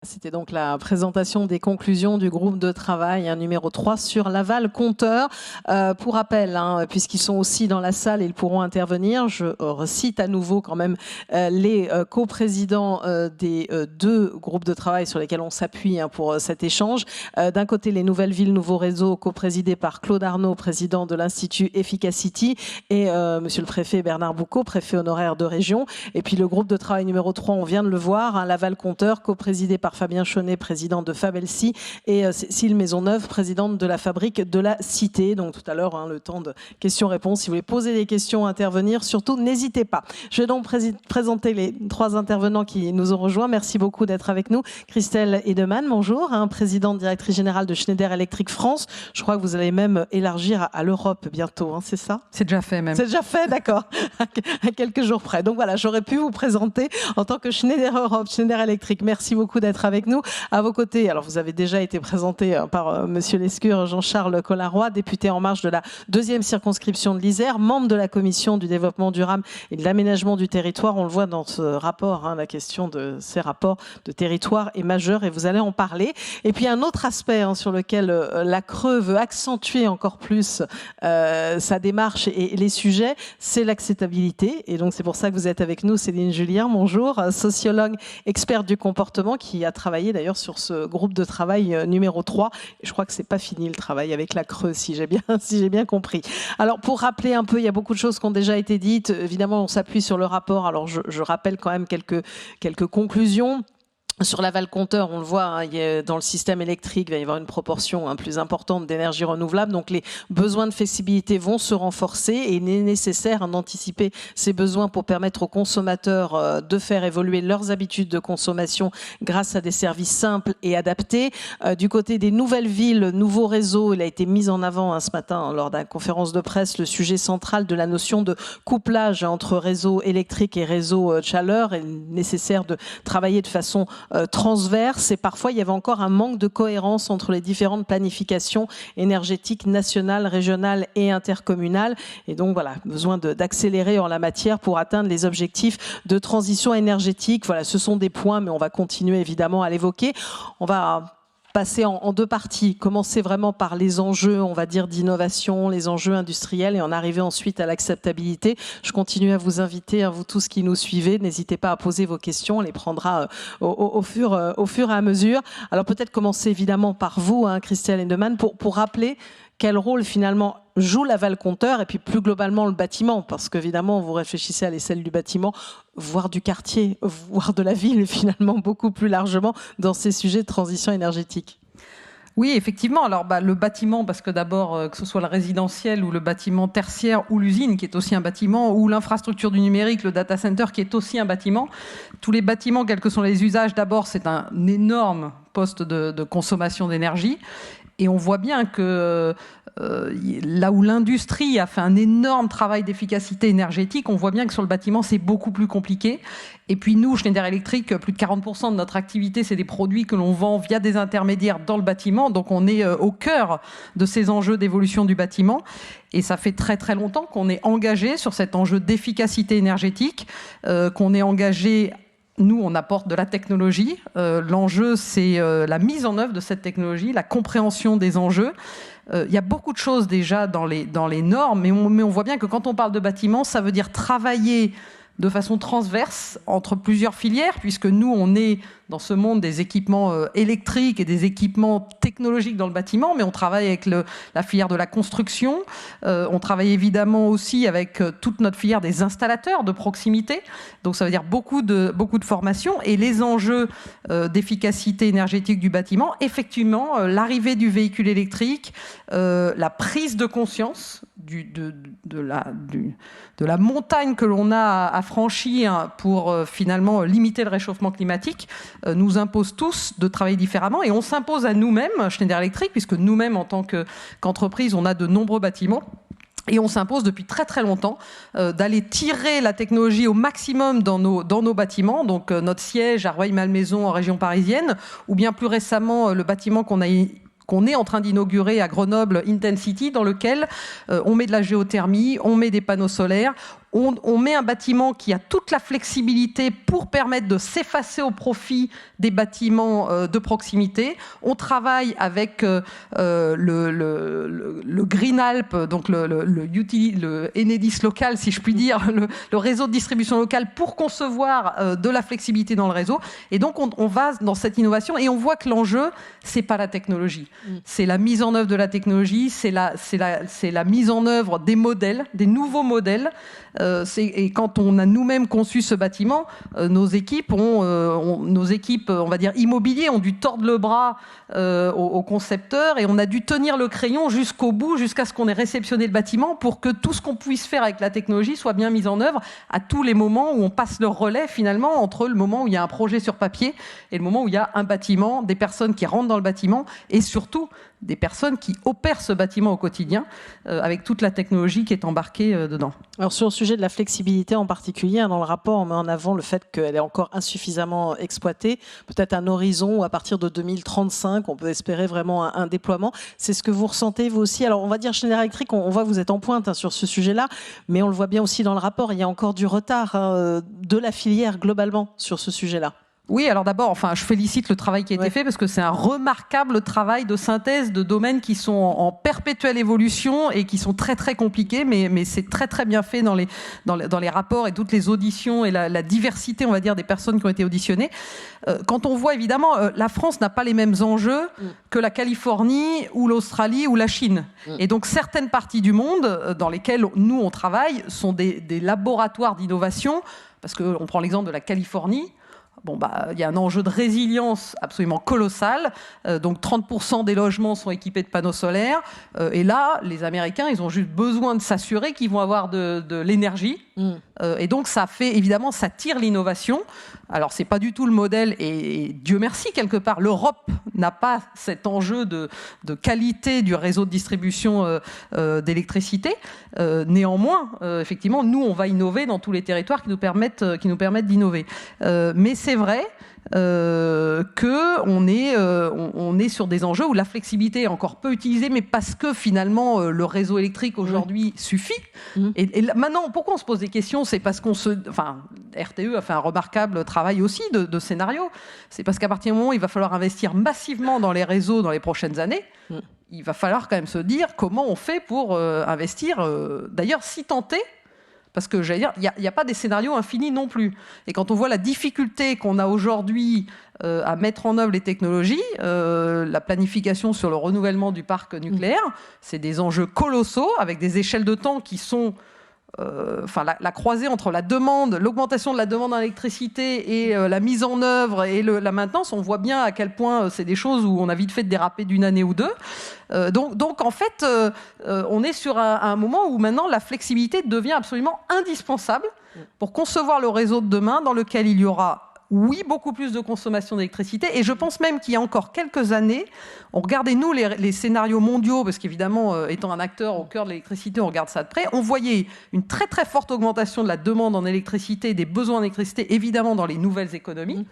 C'était donc la présentation des conclusions du groupe de travail numéro 3 sur l'aval compteur. Pour rappel, puisqu'ils sont aussi dans la salle et ils pourront intervenir, je recite à nouveau quand même les coprésidents des deux groupes de travail sur lesquels on s'appuie pour cet échange. D'un côté, les Nouvelles Villes, Nouveaux Réseaux, coprésidés par Claude Arnaud, président de l'Institut Efficacity, et monsieur le préfet Bernard Boucaud, préfet honoraire de région. Et puis le groupe de travail numéro 3, on vient de le voir, l'aval compteur, coprésidé par Fabien Chaunet, président de Fabelsi, et Cécile Maisonneuve, présidente de la Fabrique de la Cité. Donc tout à l'heure, le temps de questions-réponses. Si vous voulez poser des questions, intervenir, surtout n'hésitez pas. Je vais donc présenter les trois intervenants qui nous ont rejoints. Merci beaucoup d'être avec nous. Christelle Edeman, bonjour, présidente directrice générale de Schneider Electric France. Je crois que vous allez même élargir à l'Europe bientôt, c'est ça? C'est déjà fait même. C'est déjà fait, d'accord, à quelques jours près. Donc voilà, j'aurais pu vous présenter en tant que Schneider Europe, Schneider Electric. Merci beaucoup d'être avec nous. À vos côtés, alors vous avez déjà été présenté par Monsieur Lescure, Jean-Charles Collaroy, député En Marche de la 2e circonscription de l'Isère, membre de la commission du développement durable et de l'aménagement du territoire. On le voit dans ce rapport, la question de ces rapports de territoire est majeure et vous allez en parler. Et puis un autre aspect sur lequel la Creux veut accentuer encore plus sa démarche et les sujets, c'est l'acceptabilité. Et donc c'est pour ça que vous êtes avec nous, Céline Julien, bonjour, sociologue, experte du comportement qui a travaillé d'ailleurs sur ce groupe de travail numéro 3. Et je crois que c'est pas fini le travail avec la Creux, si j'ai bien compris. Alors pour rappeler un peu, il y a beaucoup de choses qui ont déjà été dites. Évidemment, on s'appuie sur le rapport. Alors je rappelle quand même quelques conclusions. Sur l'aval compteur, on le voit, dans le système électrique, il va y avoir une proportion plus importante d'énergie renouvelable. Donc les besoins de flexibilité vont se renforcer et il est nécessaire d'anticiper ces besoins pour permettre aux consommateurs de faire évoluer leurs habitudes de consommation grâce à des services simples et adaptés. Du côté des nouvelles villes, nouveaux réseaux, il a été mis en avant ce matin lors de la conférence de presse le sujet central de la notion de couplage entre réseau électrique et réseau chaleur. Il est nécessaire de travailler de façon transverse et parfois il y avait encore un manque de cohérence entre les différentes planifications énergétiques nationales, régionales et intercommunales. Et donc voilà, besoin d'accélérer en la matière pour atteindre les objectifs de transition énergétique. Voilà, ce sont des points, mais on va continuer évidemment à l'évoquer. On va passer en deux parties, commencer vraiment par les enjeux, on va dire, d'innovation, les enjeux industriels et en arriver ensuite à l'acceptabilité. Je continue à vous inviter, vous tous qui nous suivez, n'hésitez pas à poser vos questions, on les prendra au fur et à mesure. Alors peut-être commencer évidemment par vous, Christelle Edeman, pour rappeler quel rôle finalement joue l'aval compteur et puis plus globalement le bâtiment, parce qu'évidemment vous réfléchissez à l'échelle du bâtiment, voire du quartier, voire de la ville finalement beaucoup plus largement dans ces sujets de transition énergétique. Oui, effectivement. Alors, le bâtiment, parce que d'abord, que ce soit le résidentiel ou le bâtiment tertiaire ou l'usine, qui est aussi un bâtiment, ou l'infrastructure du numérique, le data center, qui est aussi un bâtiment. Tous les bâtiments, quels que sont les usages, d'abord, c'est un énorme poste de consommation d'énergie. Et on voit bien que là où l'industrie a fait un énorme travail d'efficacité énergétique, on voit bien que sur le bâtiment, c'est beaucoup plus compliqué. Et puis nous, Schneider Electric, plus de 40% de notre activité, c'est des produits que l'on vend via des intermédiaires dans le bâtiment. Donc on est au cœur de ces enjeux d'évolution du bâtiment. Et ça fait très très longtemps qu'on est engagé sur cet enjeu d'efficacité énergétique, qu'on est engagé. Nous, on apporte de la technologie. L'enjeu, c'est la mise en œuvre de cette technologie, la compréhension des enjeux. Il y a beaucoup de choses déjà dans les normes, mais on voit bien que quand on parle de bâtiment, ça veut dire travailler de façon transverse entre plusieurs filières, puisque nous, on est dans ce monde des équipements électriques et des équipements technologiques dans le bâtiment, mais on travaille avec la filière de la construction, on travaille évidemment aussi avec toute notre filière des installateurs de proximité, donc ça veut dire beaucoup de formation, et les enjeux d'efficacité énergétique du bâtiment, effectivement, l'arrivée du véhicule électrique, la prise de conscience de la montagne que l'on a à franchir pour finalement limiter le réchauffement climatique, nous impose tous de travailler différemment, et on s'impose à nous-mêmes, Schneider Electric, puisque nous-mêmes en tant qu'entreprise, on a de nombreux bâtiments. Et on s'impose depuis très très longtemps d'aller tirer la technologie au maximum dans nos bâtiments. Donc notre siège à Rueil-Malmaison en région parisienne, ou bien plus récemment le bâtiment qu'on est en train d'inaugurer à Grenoble, Intensity, dans lequel on met de la géothermie, on met des panneaux solaires, on met un bâtiment qui a toute la flexibilité pour permettre de s'effacer au profit des bâtiments de proximité. On travaille avec le Green Alp, donc le Enedis local, si je puis dire, le réseau de distribution locale pour concevoir de la flexibilité dans le réseau. Et donc, on va dans cette innovation et on voit que l'enjeu, c'est pas la technologie. C'est la mise en œuvre de la technologie, c'est la mise en œuvre des modèles, des nouveaux modèles. Et quand on a nous-mêmes conçu ce bâtiment, nos équipes, on va dire immobiliers, ont dû tordre le bras aux concepteurs et on a dû tenir le crayon jusqu'au bout, jusqu'à ce qu'on ait réceptionné le bâtiment pour que tout ce qu'on puisse faire avec la technologie soit bien mis en œuvre à tous les moments où on passe le relais finalement entre le moment où il y a un projet sur papier et le moment où il y a un bâtiment, des personnes qui rentrent dans le bâtiment et surtout des personnes qui opèrent ce bâtiment au quotidien avec toute la technologie qui est embarquée dedans. Alors sur le sujet de la flexibilité en particulier, dans le rapport, on met en avant le fait qu'elle est encore insuffisamment exploitée. Peut-être un horizon où à partir de 2035, on peut espérer vraiment un déploiement. C'est ce que vous ressentez vous aussi. Alors on va dire Schneider Electric, on voit que vous êtes en pointe sur ce sujet-là, mais on le voit bien aussi dans le rapport, il y a encore du retard de la filière globalement sur ce sujet-là. Oui, alors d'abord, je félicite le travail qui a été fait parce que c'est un remarquable travail de synthèse de domaines qui sont en perpétuelle évolution et qui sont très très compliqués, mais c'est très très bien fait dans les rapports et toutes les auditions et la diversité, on va dire, des personnes qui ont été auditionnées. Quand on voit évidemment, la France n'a pas les mêmes enjeux que la Californie ou l'Australie ou la Chine. Et donc certaines parties du monde dans lesquelles nous on travaille sont des laboratoires d'innovation, parce qu'on prend l'exemple de la Californie. Il y a un enjeu de résilience absolument colossal. Donc 30% des logements sont équipés de panneaux solaires. Et là, les Américains, ils ont juste besoin de s'assurer qu'ils vont avoir de l'énergie. Et donc ça tire l'innovation. Alors c'est pas du tout le modèle, et Dieu merci quelque part, l'Europe n'a pas cet enjeu de qualité du réseau de distribution d'électricité. Néanmoins, effectivement, nous on va innover dans tous les territoires qui nous permettent d'innover. Mais c'est vrai qu'on est sur des enjeux où la flexibilité est encore peu utilisée, mais parce que finalement le réseau électrique aujourd'hui suffit. Et maintenant, pourquoi on se pose des questions? C'est parce RTE a fait un remarquable travail aussi de scénario. C'est parce qu'à partir du moment où il va falloir investir massivement dans les réseaux dans les prochaines années, il va falloir quand même se dire comment on fait pour investir. D'ailleurs, si tenté. Parce que j'allais dire, il n'y a pas des scénarios infinis non plus. Et quand on voit la difficulté qu'on a aujourd'hui à mettre en œuvre les technologies, la planification sur le renouvellement du parc nucléaire, c'est des enjeux colossaux avec des échelles de temps qui sont... la croisée entre l'augmentation de la demande en électricité et la mise en œuvre et la maintenance, on voit bien à quel point c'est des choses où on a vite fait de déraper d'une année ou deux. Donc en fait, on est sur un moment où maintenant la flexibilité devient absolument indispensable pour concevoir le réseau de demain dans lequel il y aura beaucoup plus de consommation d'électricité. Et je pense même qu'il y a encore quelques années, on regardait, nous, les scénarios mondiaux, parce qu'évidemment, étant un acteur au cœur de l'électricité, on regarde ça de près, on voyait une très très forte augmentation de la demande en électricité, des besoins en électricité, évidemment dans les nouvelles économies,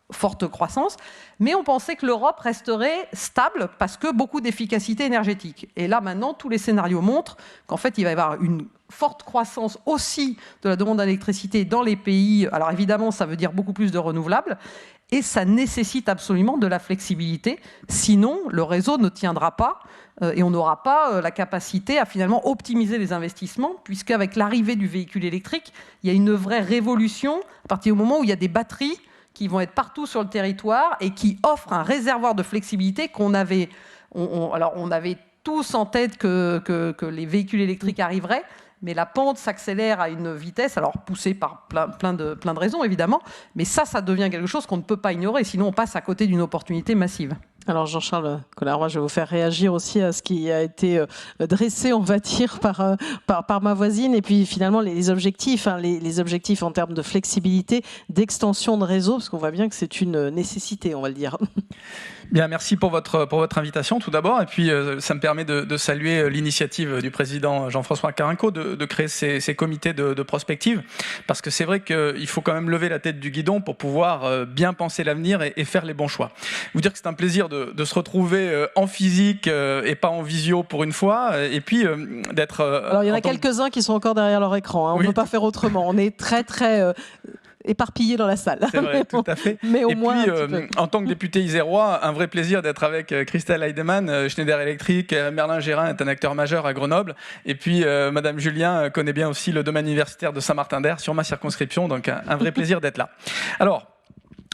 forte croissance, mais on pensait que l'Europe resterait stable parce que beaucoup d'efficacité énergétique. Et là, maintenant, tous les scénarios montrent qu'en fait, il va y avoir une forte croissance aussi de la demande d'électricité dans les pays. Alors évidemment, ça veut dire beaucoup plus de renouvelables et ça nécessite absolument de la flexibilité. Sinon, le réseau ne tiendra pas et on n'aura pas la capacité à finalement optimiser les investissements, puisqu'avec l'arrivée du véhicule électrique, il y a une vraie révolution à partir du moment où il y a des batteries qui vont être partout sur le territoire et qui offrent un réservoir de flexibilité qu'on avait... on avait tous en tête que les véhicules électriques arriveraient, mais la pente s'accélère à une vitesse, alors poussée par plein de raisons évidemment, mais ça devient quelque chose qu'on ne peut pas ignorer, sinon on passe à côté d'une opportunité massive. Alors Jean-Charles Collat-Roy, je vais vous faire réagir aussi à ce qui a été dressé, on va dire, par ma voisine, et puis finalement les objectifs, les objectifs en termes de flexibilité, d'extension de réseau, parce qu'on voit bien que c'est une nécessité, on va le dire. Bien, merci pour votre invitation tout d'abord, et puis ça me permet de saluer l'initiative du président Jean-François Carenco de créer ces comités de prospective, parce que c'est vrai qu'il faut quand même lever la tête du guidon pour pouvoir bien penser l'avenir et faire les bons choix. Vous dire que c'est un plaisir de se retrouver en physique et pas en visio pour une fois, et puis d'être... Alors il y en a quelques-uns qui sont encore derrière leur écran, hein. On ne peut pas faire autrement, on est très éparpillés dans la salle. C'est vrai, tout à fait. Mais au moins puis, en tant que député isérois, un vrai plaisir d'être avec Christelle Heidemann, Schneider Electric. Merlin Gérin est un acteur majeur à Grenoble. Et puis, Madame Julien connaît bien aussi le domaine universitaire de Saint-Martin-d'Air sur ma circonscription. Donc, un vrai plaisir d'être là. Alors,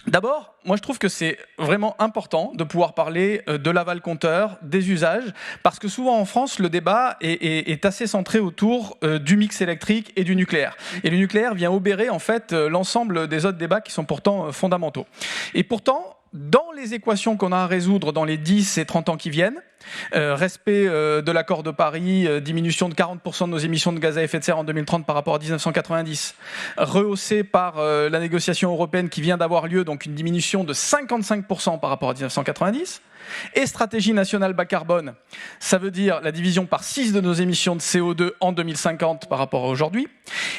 d'abord, moi je trouve que c'est vraiment important de pouvoir parler de l'aval compteur, des usages, parce que souvent en France, le débat est assez centré autour du mix électrique et du nucléaire. Et le nucléaire vient obérer en fait l'ensemble des autres débats qui sont pourtant fondamentaux. Et pourtant, dans les équations qu'on a à résoudre dans les 10 et 30 ans qui viennent, respect de l'accord de Paris, diminution de 40% de nos émissions de gaz à effet de serre en 2030 par rapport à 1990, rehaussé par la négociation européenne qui vient d'avoir lieu, donc une diminution de 55% par rapport à 1990, et stratégie nationale bas carbone, ça veut dire la division par 6 de nos émissions de CO2 en 2050 par rapport à aujourd'hui,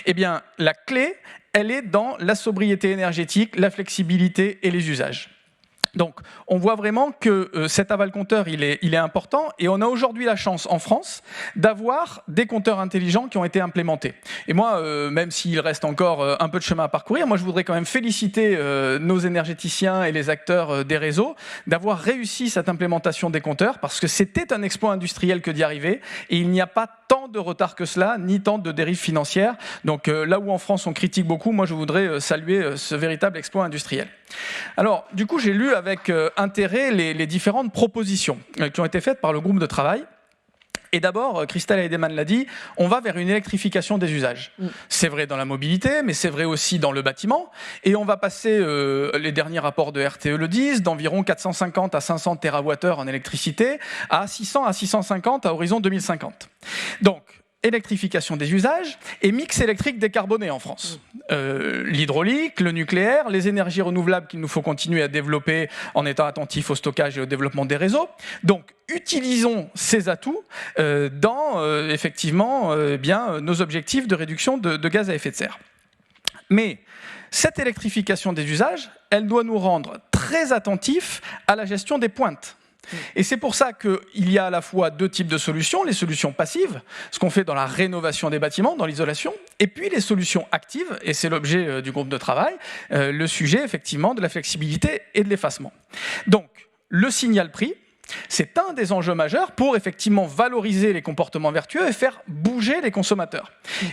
eh bien la clé, elle est dans la sobriété énergétique, la flexibilité et les usages. Donc, on voit vraiment que cet aval compteur, il est important, et on a aujourd'hui la chance en France d'avoir des compteurs intelligents qui ont été implémentés. Et moi, même s'il reste encore un peu de chemin à parcourir, moi je voudrais quand même féliciter nos énergéticiens et les acteurs des réseaux d'avoir réussi cette implémentation des compteurs, parce que c'était un exploit industriel que d'y arriver, et il n'y a pas tant de retard que cela, ni tant de dérives financières. Donc là où en France on critique beaucoup, moi je voudrais saluer ce véritable exploit industriel. Alors, du coup, j'ai lu avec intérêt les différentes propositions qui ont été faites par le groupe de travail. Et d'abord, Christelle Heidemann l'a dit, on va vers une électrification des usages. C'est vrai dans la mobilité, mais c'est vrai aussi dans le bâtiment. Et on va passer, les derniers rapports de RTE le disent, d'environ 450 à 500 TWh en électricité à 600 à 650 à horizon 2050. Donc, électrification des usages et mix électrique décarboné en France. L'hydraulique, le nucléaire, les énergies renouvelables qu'il nous faut continuer à développer en étant attentifs au stockage et au développement des réseaux. Donc, utilisons ces atouts dans, effectivement, bien, nos objectifs de réduction de gaz à effet de serre. Mais cette électrification des usages, elle doit nous rendre très attentifs à la gestion des pointes. Et c'est pour ça qu'il y a à la fois deux types de solutions, les solutions passives, ce qu'on fait dans la rénovation des bâtiments, dans l'isolation, et puis les solutions actives, et c'est l'objet du groupe de travail, le sujet effectivement de la flexibilité et de l'effacement. Donc, le signal prix, c'est un des enjeux majeurs pour effectivement valoriser les comportements vertueux et faire bouger les consommateurs.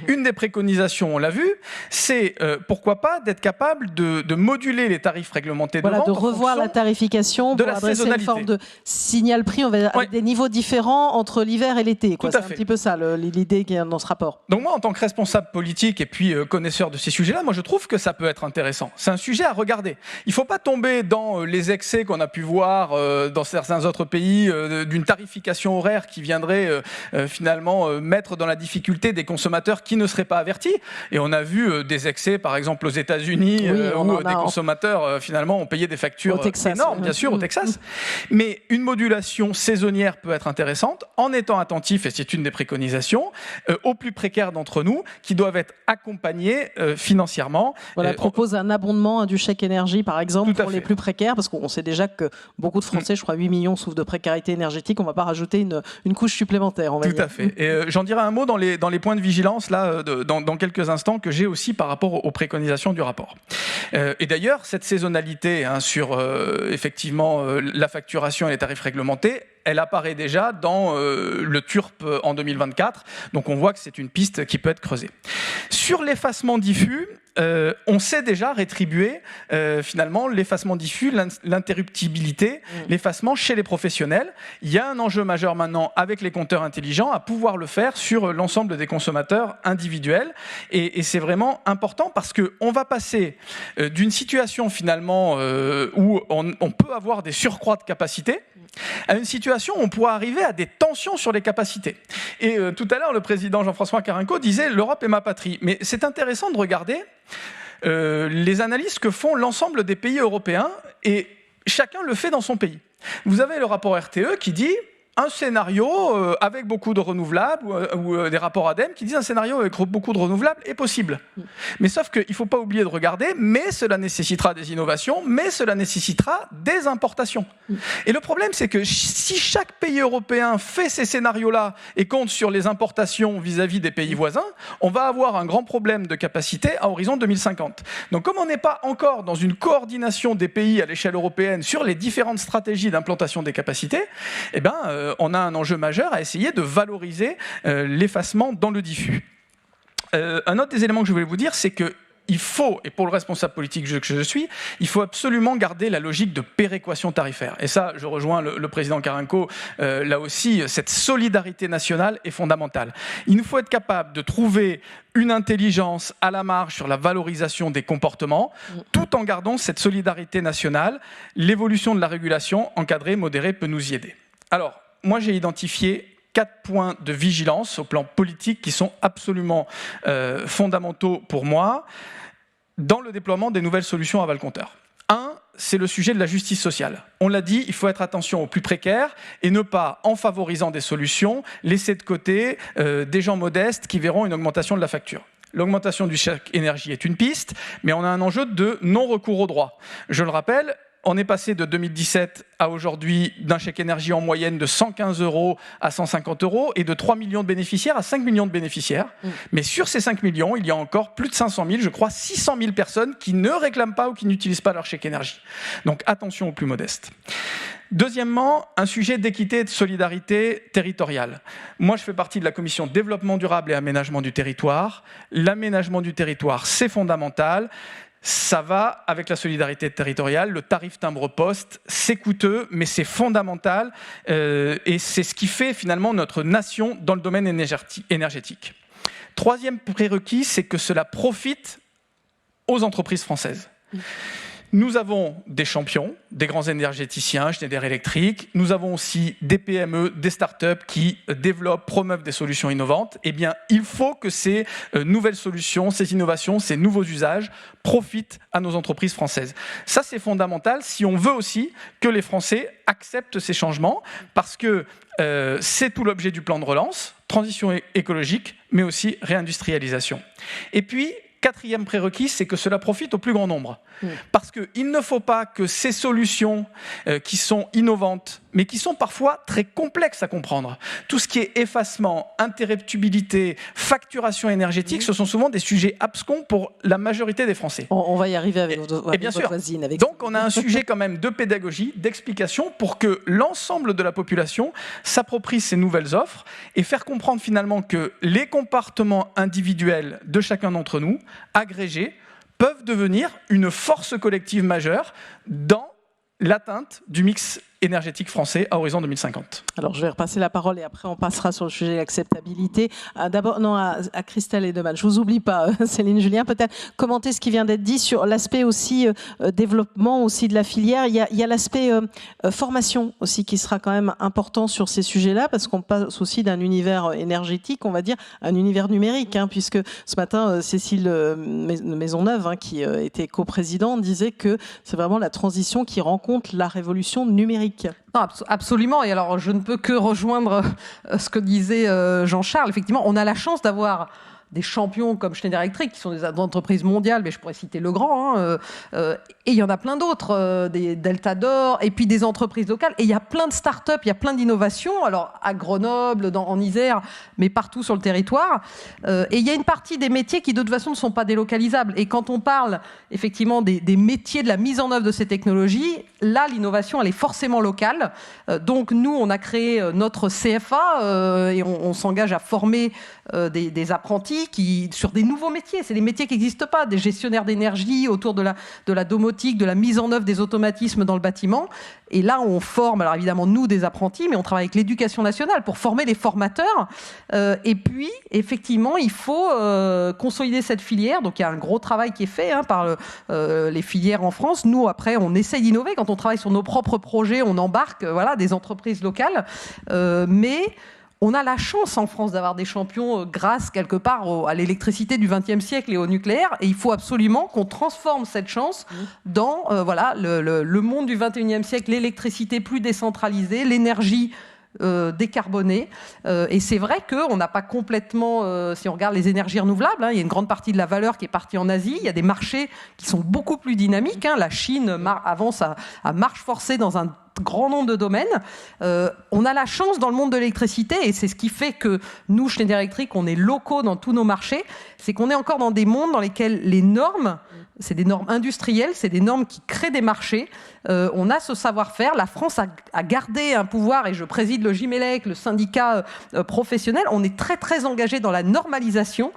Une des préconisations, on l'a vu, c'est pourquoi pas d'être capable de moduler les tarifs réglementés de vente. De revoir la tarification pour adresser une forme de signal prix, on va dire, avec des niveaux différents entre l'hiver et l'été. C'est un petit peu ça l'idée qui est dans ce rapport. Donc moi, en tant que responsable politique et puis connaisseur de ces sujets-là, moi je trouve que ça peut être intéressant. C'est un sujet à regarder. Il ne faut pas tomber dans les excès qu'on a pu voir dans certains autres pays d'une tarification horaire qui viendrait finalement mettre dans la difficulté des consommateurs qui ne seraient pas avertis. Et on a vu des excès, par exemple aux États-Unis, où des consommateurs finalement ont payé des factures énormes, bien sûr, au Texas. Mais une modulation saisonnière peut être intéressante en étant attentif, et c'est une des préconisations, aux plus précaires d'entre nous qui doivent être accompagnés financièrement. Voilà, propose un abondement du chèque énergie, par exemple, pour les plus précaires, parce qu'on sait déjà que beaucoup de Français, je crois 8 millions, souffrent de précarité énergétique. On ne va pas rajouter une couche supplémentaire, on va dire. Tout à fait. Et j'en dirai un mot dans les points de vigilance, là, dans quelques instants, que j'ai aussi par rapport aux préconisations du rapport. Et d'ailleurs, cette saisonnalité sur effectivement la facturation et les tarifs réglementés, elle apparaît déjà dans le TURP en 2024. Donc on voit que c'est une piste qui peut être creusée. Sur l'effacement diffus, on sait déjà rétribuer finalement l'effacement diffus, l'interruptibilité, l'effacement chez les professionnels. Il y a un enjeu majeur maintenant avec les compteurs intelligents à pouvoir le faire sur l'ensemble des consommateurs individuels. Et c'est vraiment important parce qu'on va passer d'une situation finalement où on peut avoir des surcroîts de capacité à une situation où on pourra arriver à des tensions sur les capacités. Et tout à l'heure, le président Jean-François Carenco disait « l'Europe est ma patrie ». Mais c'est intéressant de regarder les analyses que font l'ensemble des pays européens, et chacun le fait dans son pays. Vous avez le rapport RTE qui dit un scénario avec beaucoup de renouvelables ou des rapports ADEME qui disent un scénario avec beaucoup de renouvelables est possible. Mais sauf qu'il ne faut pas oublier de regarder, mais cela nécessitera des innovations, mais cela nécessitera des importations. Et le problème, c'est que si chaque pays européen fait ces scénarios-là et compte sur les importations vis-à-vis des pays voisins, on va avoir un grand problème de capacité à horizon 2050. Donc comme on n'est pas encore dans une coordination des pays à l'échelle européenne sur les différentes stratégies d'implantation des capacités, eh ben, on a un enjeu majeur à essayer de valoriser l'effacement dans le diffus. Un autre des éléments que je voulais vous dire, c'est que il faut, et pour le responsable politique que je suis, il faut absolument garder la logique de péréquation tarifaire. Et ça, je rejoins le président Carenco, là aussi, cette solidarité nationale est fondamentale. Il nous faut être capable de trouver une intelligence à la marge sur la valorisation des comportements, tout en gardant cette solidarité nationale. L'évolution de la régulation, encadrée, modérée, peut nous y aider. Alors, moi, j'ai identifié 4 points de vigilance au plan politique qui sont absolument fondamentaux pour moi dans le déploiement des nouvelles solutions à Valcompteur. Un, c'est le sujet de la justice sociale. On l'a dit, il faut être attention aux plus précaires et ne pas, en favorisant des solutions, laisser de côté des gens modestes qui verront une augmentation de la facture. L'augmentation du chèque énergie est une piste, mais on a un enjeu de non-recours au droit. Je le rappelle, on est passé de 2017 à aujourd'hui d'un chèque énergie en moyenne de 115 € à 150 € et de 3 millions de bénéficiaires à 5 millions de bénéficiaires. Mais sur ces 5 millions, il y a encore plus de 500 000, je crois 600 000 personnes qui ne réclament pas ou qui n'utilisent pas leur chèque énergie. Donc attention aux plus modestes. Deuxièmement, un sujet d'équité et de solidarité territoriale. Moi, je fais partie de la commission développement durable et aménagement du territoire. L'aménagement du territoire, c'est fondamental. Ça va avec la solidarité territoriale. Le tarif timbre-poste, c'est coûteux, mais c'est fondamental. Et c'est ce qui fait finalement notre nation dans le domaine énergétique. Troisième prérequis, c'est que cela profite aux entreprises françaises. Nous avons des champions, des grands énergéticiens, Schneider Electric. Nous avons aussi des PME, des startups qui développent, promeuvent des solutions innovantes. Eh bien, il faut que ces nouvelles solutions, ces innovations, ces nouveaux usages profitent à nos entreprises françaises. Ça, c'est fondamental si on veut aussi que les Français acceptent ces changements, parce que c'est tout l'objet du plan de relance, transition écologique, mais aussi réindustrialisation. Et puis, quatrième prérequis, c'est que cela profite au plus grand nombre. Parce qu'il ne faut pas que ces solutions qui sont innovantes, mais qui sont parfois très complexes à comprendre, tout ce qui est effacement, interruptibilité, facturation énergétique, ce sont souvent des sujets abscons pour la majorité des Français. On va y arriver avec votre voisine. Donc on a un sujet quand même de pédagogie, d'explication, pour que l'ensemble de la population s'approprie ces nouvelles offres et faire comprendre finalement que les comportements individuels de chacun d'entre nous, agrégés, peuvent devenir une force collective majeure dans l'atteinte du mix énergétique français à horizon 2050. Alors, je vais repasser la parole et après, on passera sur le sujet de l'acceptabilité. D'abord, non, à Christelle Heidemann. Je ne vous oublie pas, Céline Julien. Peut-être commenter ce qui vient d'être dit sur l'aspect aussi développement aussi de la filière. Il y a l'aspect formation aussi qui sera quand même important sur ces sujets-là, parce qu'on passe aussi d'un univers énergétique, on va dire, à un univers numérique, hein, puisque ce matin, Cécile Maisonneuve, hein, qui était coprésidente, disait que c'est vraiment la transition qui rencontre la révolution numérique. Non, absolument. Et alors, je ne peux que rejoindre ce que disait Jean-Charles. Effectivement, on a la chance d'avoir des champions comme Schneider Electric, qui sont des entreprises mondiales, mais je pourrais citer Legrand, hein, et il y en a plein d'autres, des Delta d'Or, et puis des entreprises locales. Et il y a plein de start-up, il y a plein d'innovations, alors à Grenoble, en Isère, mais partout sur le territoire. Et il y a une partie des métiers qui, de toute façon, ne sont pas délocalisables. Et quand on parle, effectivement, des métiers de la mise en œuvre de ces technologies, là, l'innovation, elle est forcément locale. Donc, nous, on a créé notre CFA, et on s'engage à former des apprentis sur des nouveaux métiers. C'est des métiers qui n'existent pas, des gestionnaires d'énergie autour de la domotique, de la mise en œuvre des automatismes dans le bâtiment. Et là, on forme, alors évidemment, nous, des apprentis, mais on travaille avec l'éducation nationale pour former les formateurs. Et puis, effectivement, il faut consolider cette filière. Donc, il y a un gros travail qui est fait par les filières en France. Nous, après, on essaye d'innover. Quand on travaille sur nos propres projets, on embarque des entreprises locales. Mais on a la chance en France d'avoir des champions grâce quelque part à l'électricité du XXe siècle et au nucléaire. Et il faut absolument qu'on transforme cette chance dans le monde du XXIe siècle, l'électricité plus décentralisée, l'énergie décarbonée. Et c'est vrai qu'on n'a pas complètement, si on regarde les énergies renouvelables, il y a une grande partie de la valeur qui est partie en Asie. Il y a des marchés qui sont beaucoup plus dynamiques. La Chine avance à marche forcée dans un grand nombre de domaines. On a la chance dans le monde de l'électricité, et c'est ce qui fait que nous, Schneider Electric, on est locaux dans tous nos marchés, c'est qu'on est encore dans des mondes dans lesquels les normes, c'est des normes industrielles, c'est des normes qui créent des marchés. On a ce savoir-faire. La France a gardé un pouvoir, et je préside le JMELEC, le syndicat professionnel. On est très très engagé dans la normalisation.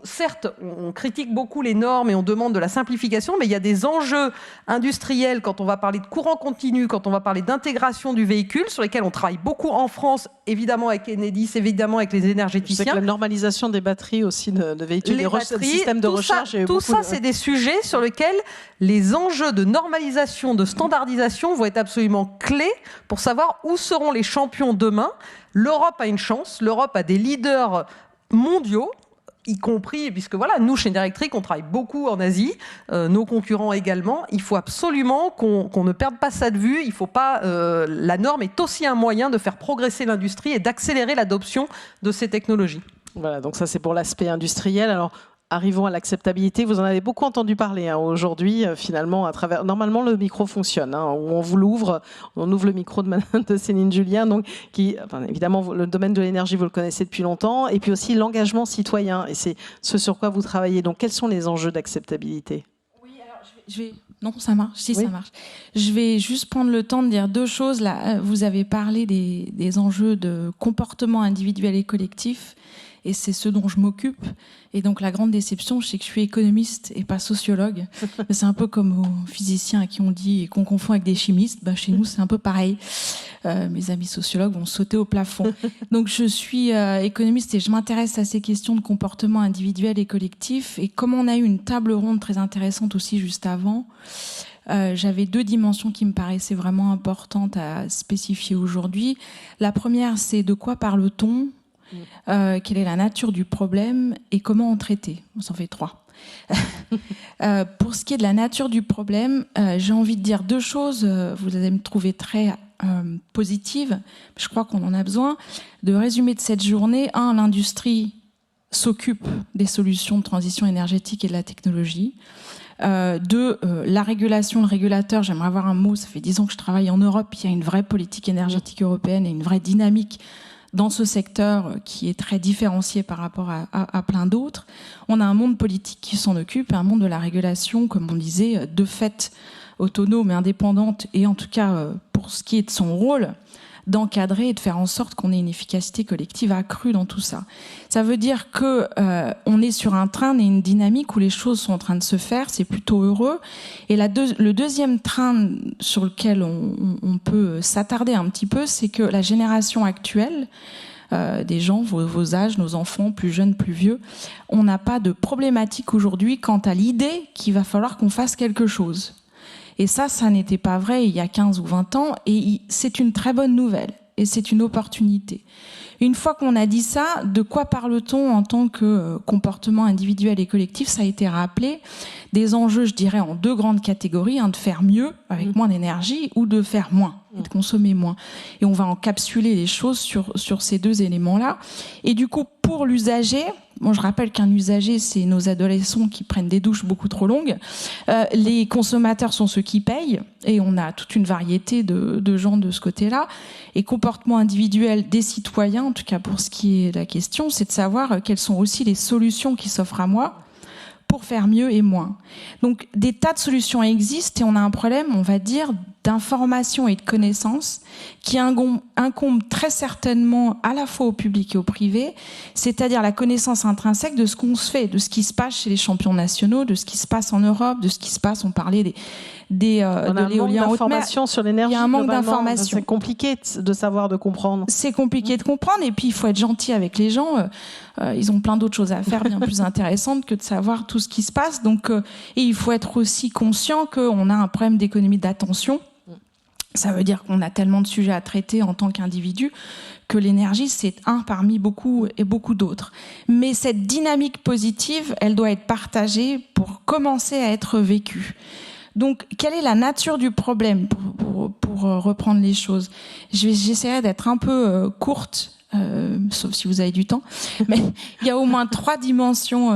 Certes, on critique beaucoup les normes et on demande de la simplification, mais il y a des enjeux industriels quand on va parler de courant continu, quand on va parler d'intégration du véhicule, sur lesquels on travaille beaucoup en France, évidemment avec Enedis, évidemment avec les énergéticiens. Je sais que la normalisation des batteries aussi de véhicules, les batteries, des systèmes de recherche. Tout ça, c'est des sujets sur lesquels les enjeux de normalisation, de standardisation vont être absolument clés pour savoir où seront les champions demain. L'Europe a une chance, l'Europe a des leaders mondiaux, y compris, puisque voilà, nous, Schneider Electric, on travaille beaucoup en Asie, nos concurrents également. Il faut absolument qu'on ne perde pas ça de vue. Il faut pas, la norme est aussi un moyen de faire progresser l'industrie et d'accélérer l'adoption de ces technologies. Voilà, donc ça c'est pour l'aspect industriel. Alors, arrivons à l'acceptabilité. Vous en avez beaucoup entendu parler aujourd'hui, finalement, à travers. Normalement, le micro fonctionne. On vous l'ouvre, on ouvre le micro de Céline Julien, donc évidemment, le domaine de l'énergie, vous le connaissez depuis longtemps, et puis aussi l'engagement citoyen, et c'est ce sur quoi vous travaillez. Donc, quels sont les enjeux d'acceptabilité ? Oui, alors je vais. Non, ça marche. Si, oui. Ça marche. Je vais juste prendre le temps de dire deux choses. Là, vous avez parlé des enjeux de comportement individuel et collectif. Et c'est ce dont je m'occupe. Et donc, la grande déception, c'est que je suis économiste et pas sociologue. C'est un peu comme aux physiciens à qui on dit qu'on confond avec des chimistes. Chez nous, c'est un peu pareil. Mes amis sociologues vont sauter au plafond. Donc, je suis économiste et je m'intéresse à ces questions de comportement individuel et collectif. Et comme on a eu une table ronde très intéressante aussi juste avant, j'avais deux dimensions qui me paraissaient vraiment importantes à spécifier aujourd'hui. La première, c'est de quoi parle-t-on ? Quelle est la nature du problème et comment en traiter ? On s'en fait trois. Pour ce qui est de la nature du problème, j'ai envie de dire deux choses. Vous allez me trouver très positive. Je crois qu'on en a besoin. De résumé de cette journée, l'industrie s'occupe des solutions de transition énergétique et de la technologie. La régulation, le régulateur, j'aimerais avoir un mot, ça fait 10 ans que je travaille en Europe, il y a une vraie politique énergétique européenne et une vraie dynamique dans ce secteur qui est très différencié par rapport à plein d'autres. On a un monde politique qui s'en occupe, un monde de la régulation, comme on disait, de fait autonome et indépendante, et en tout cas pour ce qui est de son rôle, d'encadrer et de faire en sorte qu'on ait une efficacité collective accrue dans tout ça. Ça veut dire que on est sur un train et une dynamique où les choses sont en train de se faire, c'est plutôt heureux. Et le deuxième train sur lequel on peut s'attarder un petit peu, c'est que la génération actuelle, des gens, vos âges, nos enfants, plus jeunes, plus vieux, on n'a pas de problématique aujourd'hui quant à l'idée qu'il va falloir qu'on fasse quelque chose. Et ça n'était pas vrai il y a 15 ou 20 ans, et c'est une très bonne nouvelle, et c'est une opportunité. Une fois qu'on a dit ça, de quoi parle-t-on en tant que comportement individuel et collectif ? Ça a été rappelé, des enjeux, je dirais, en deux grandes catégories, de faire mieux avec moins d'énergie ou de faire moins, et de consommer moins. Et on va encapsuler les choses sur ces deux éléments-là. Et du coup, pour l'usager, je rappelle qu'un usager, c'est nos adolescents qui prennent des douches beaucoup trop longues. Les consommateurs sont ceux qui payent, et on a toute une variété de gens de ce côté-là. Et comportement individuel des citoyens, en tout cas pour ce qui est la question, c'est de savoir quelles sont aussi les solutions qui s'offrent à moi pour faire mieux et moins. Donc des tas de solutions existent, et on a un problème, on va dire, d'information et de connaissances qui incombe très certainement à la fois au public et au privé, c'est-à-dire la connaissance intrinsèque de ce qu'on se fait, de ce qui se passe chez les champions nationaux, de ce qui se passe en Europe, de ce qui se passe, on parlait de l'éolien haute mer. Sur l'énergie, il y a un manque d'information. C'est compliqué de savoir, de comprendre. C'est compliqué de comprendre, et puis il faut être gentil avec les gens. Ils ont plein d'autres choses à faire bien plus intéressantes que de savoir tout ce qui se passe. Donc, et il faut être aussi conscient qu'on a un problème d'économie d'attention. Ça veut dire qu'on a tellement de sujets à traiter en tant qu'individu que l'énergie, c'est un parmi beaucoup et beaucoup d'autres. Mais cette dynamique positive, elle doit être partagée pour commencer à être vécue. Donc, quelle est la nature du problème pour reprendre les choses? J'essaierai d'être un peu courte, sauf si vous avez du temps, mais il y a au moins 3 dimensions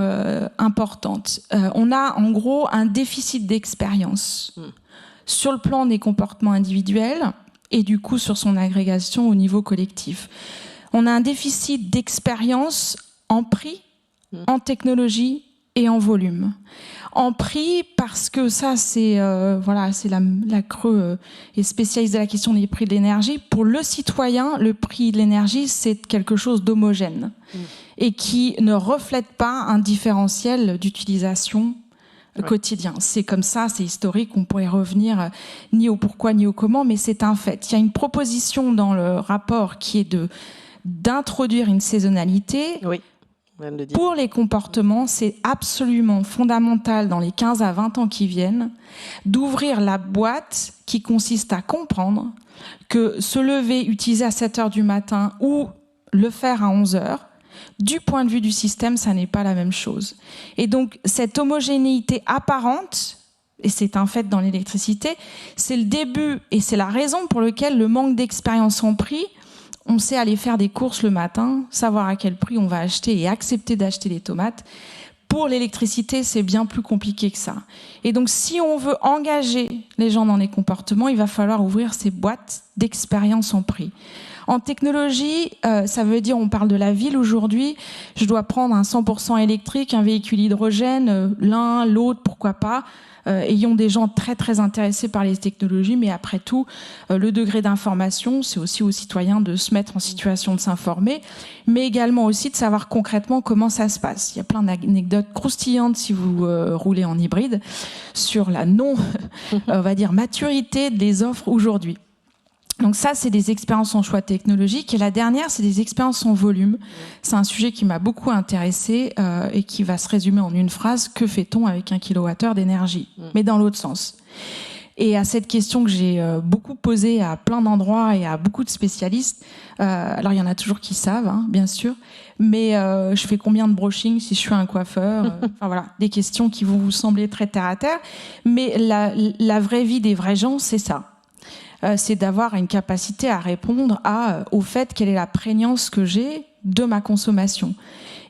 importantes. On a en gros un déficit d'expérience sur le plan des comportements individuels et du coup sur son agrégation au niveau collectif. On a un déficit d'expérience en prix, en technologie et en volume. En prix, parce que ça, c'est la Creux est spécialiste de la question des prix de l'énergie. Pour le citoyen, le prix de l'énergie, c'est quelque chose d'homogène et qui ne reflète pas un différentiel d'utilisation quotidien. C'est comme ça, c'est historique, on pourrait revenir ni au pourquoi ni au comment, mais c'est un fait. Il y a une proposition dans le rapport qui est d'introduire une saisonnalité. Oui. Pour les comportements, c'est absolument fondamental dans les 15 à 20 ans qui viennent d'ouvrir la boîte qui consiste à comprendre que se lever, utiliser à 7 heures du matin ou le faire à 11 heures, du point de vue du système, ça n'est pas la même chose. Et donc, cette homogénéité apparente, et c'est un fait dans l'électricité, c'est le début et c'est la raison pour laquelle le manque d'expérience en prix. On sait aller faire des courses le matin, savoir à quel prix on va acheter et accepter d'acheter les tomates. Pour l'électricité, c'est bien plus compliqué que ça. Et donc, si on veut engager les gens dans les comportements, il va falloir ouvrir ces boîtes d'expérience en prix. En technologie, ça veut dire, on parle de la ville aujourd'hui, je dois prendre un 100% électrique, un véhicule hydrogène, l'un, l'autre, pourquoi pas. Ayons des gens très très intéressés par les technologies, mais après tout, le degré d'information, c'est aussi aux citoyens de se mettre en situation de s'informer, mais également aussi de savoir concrètement comment ça se passe. Il y a plein d'anecdotes croustillantes si vous roulez en hybride sur la on va dire, maturité des offres aujourd'hui. Donc ça, c'est des expériences en choix technologique. Et la dernière, c'est des expériences en volume. C'est un sujet qui m'a beaucoup intéressée et qui va se résumer en une phrase. Que fait-on avec 1 kWh d'énergie? Mais dans l'autre sens. Et à cette question que j'ai beaucoup posée à plein d'endroits et à beaucoup de spécialistes, alors il y en a toujours qui savent, hein, bien sûr, mais je fais combien de brushing si je suis un coiffeur? Enfin voilà, des questions qui vont vous sembler très terre à terre. Mais la vraie vie des vrais gens, c'est ça. C'est d'avoir une capacité à répondre au fait quelle est la prégnance que j'ai de ma consommation.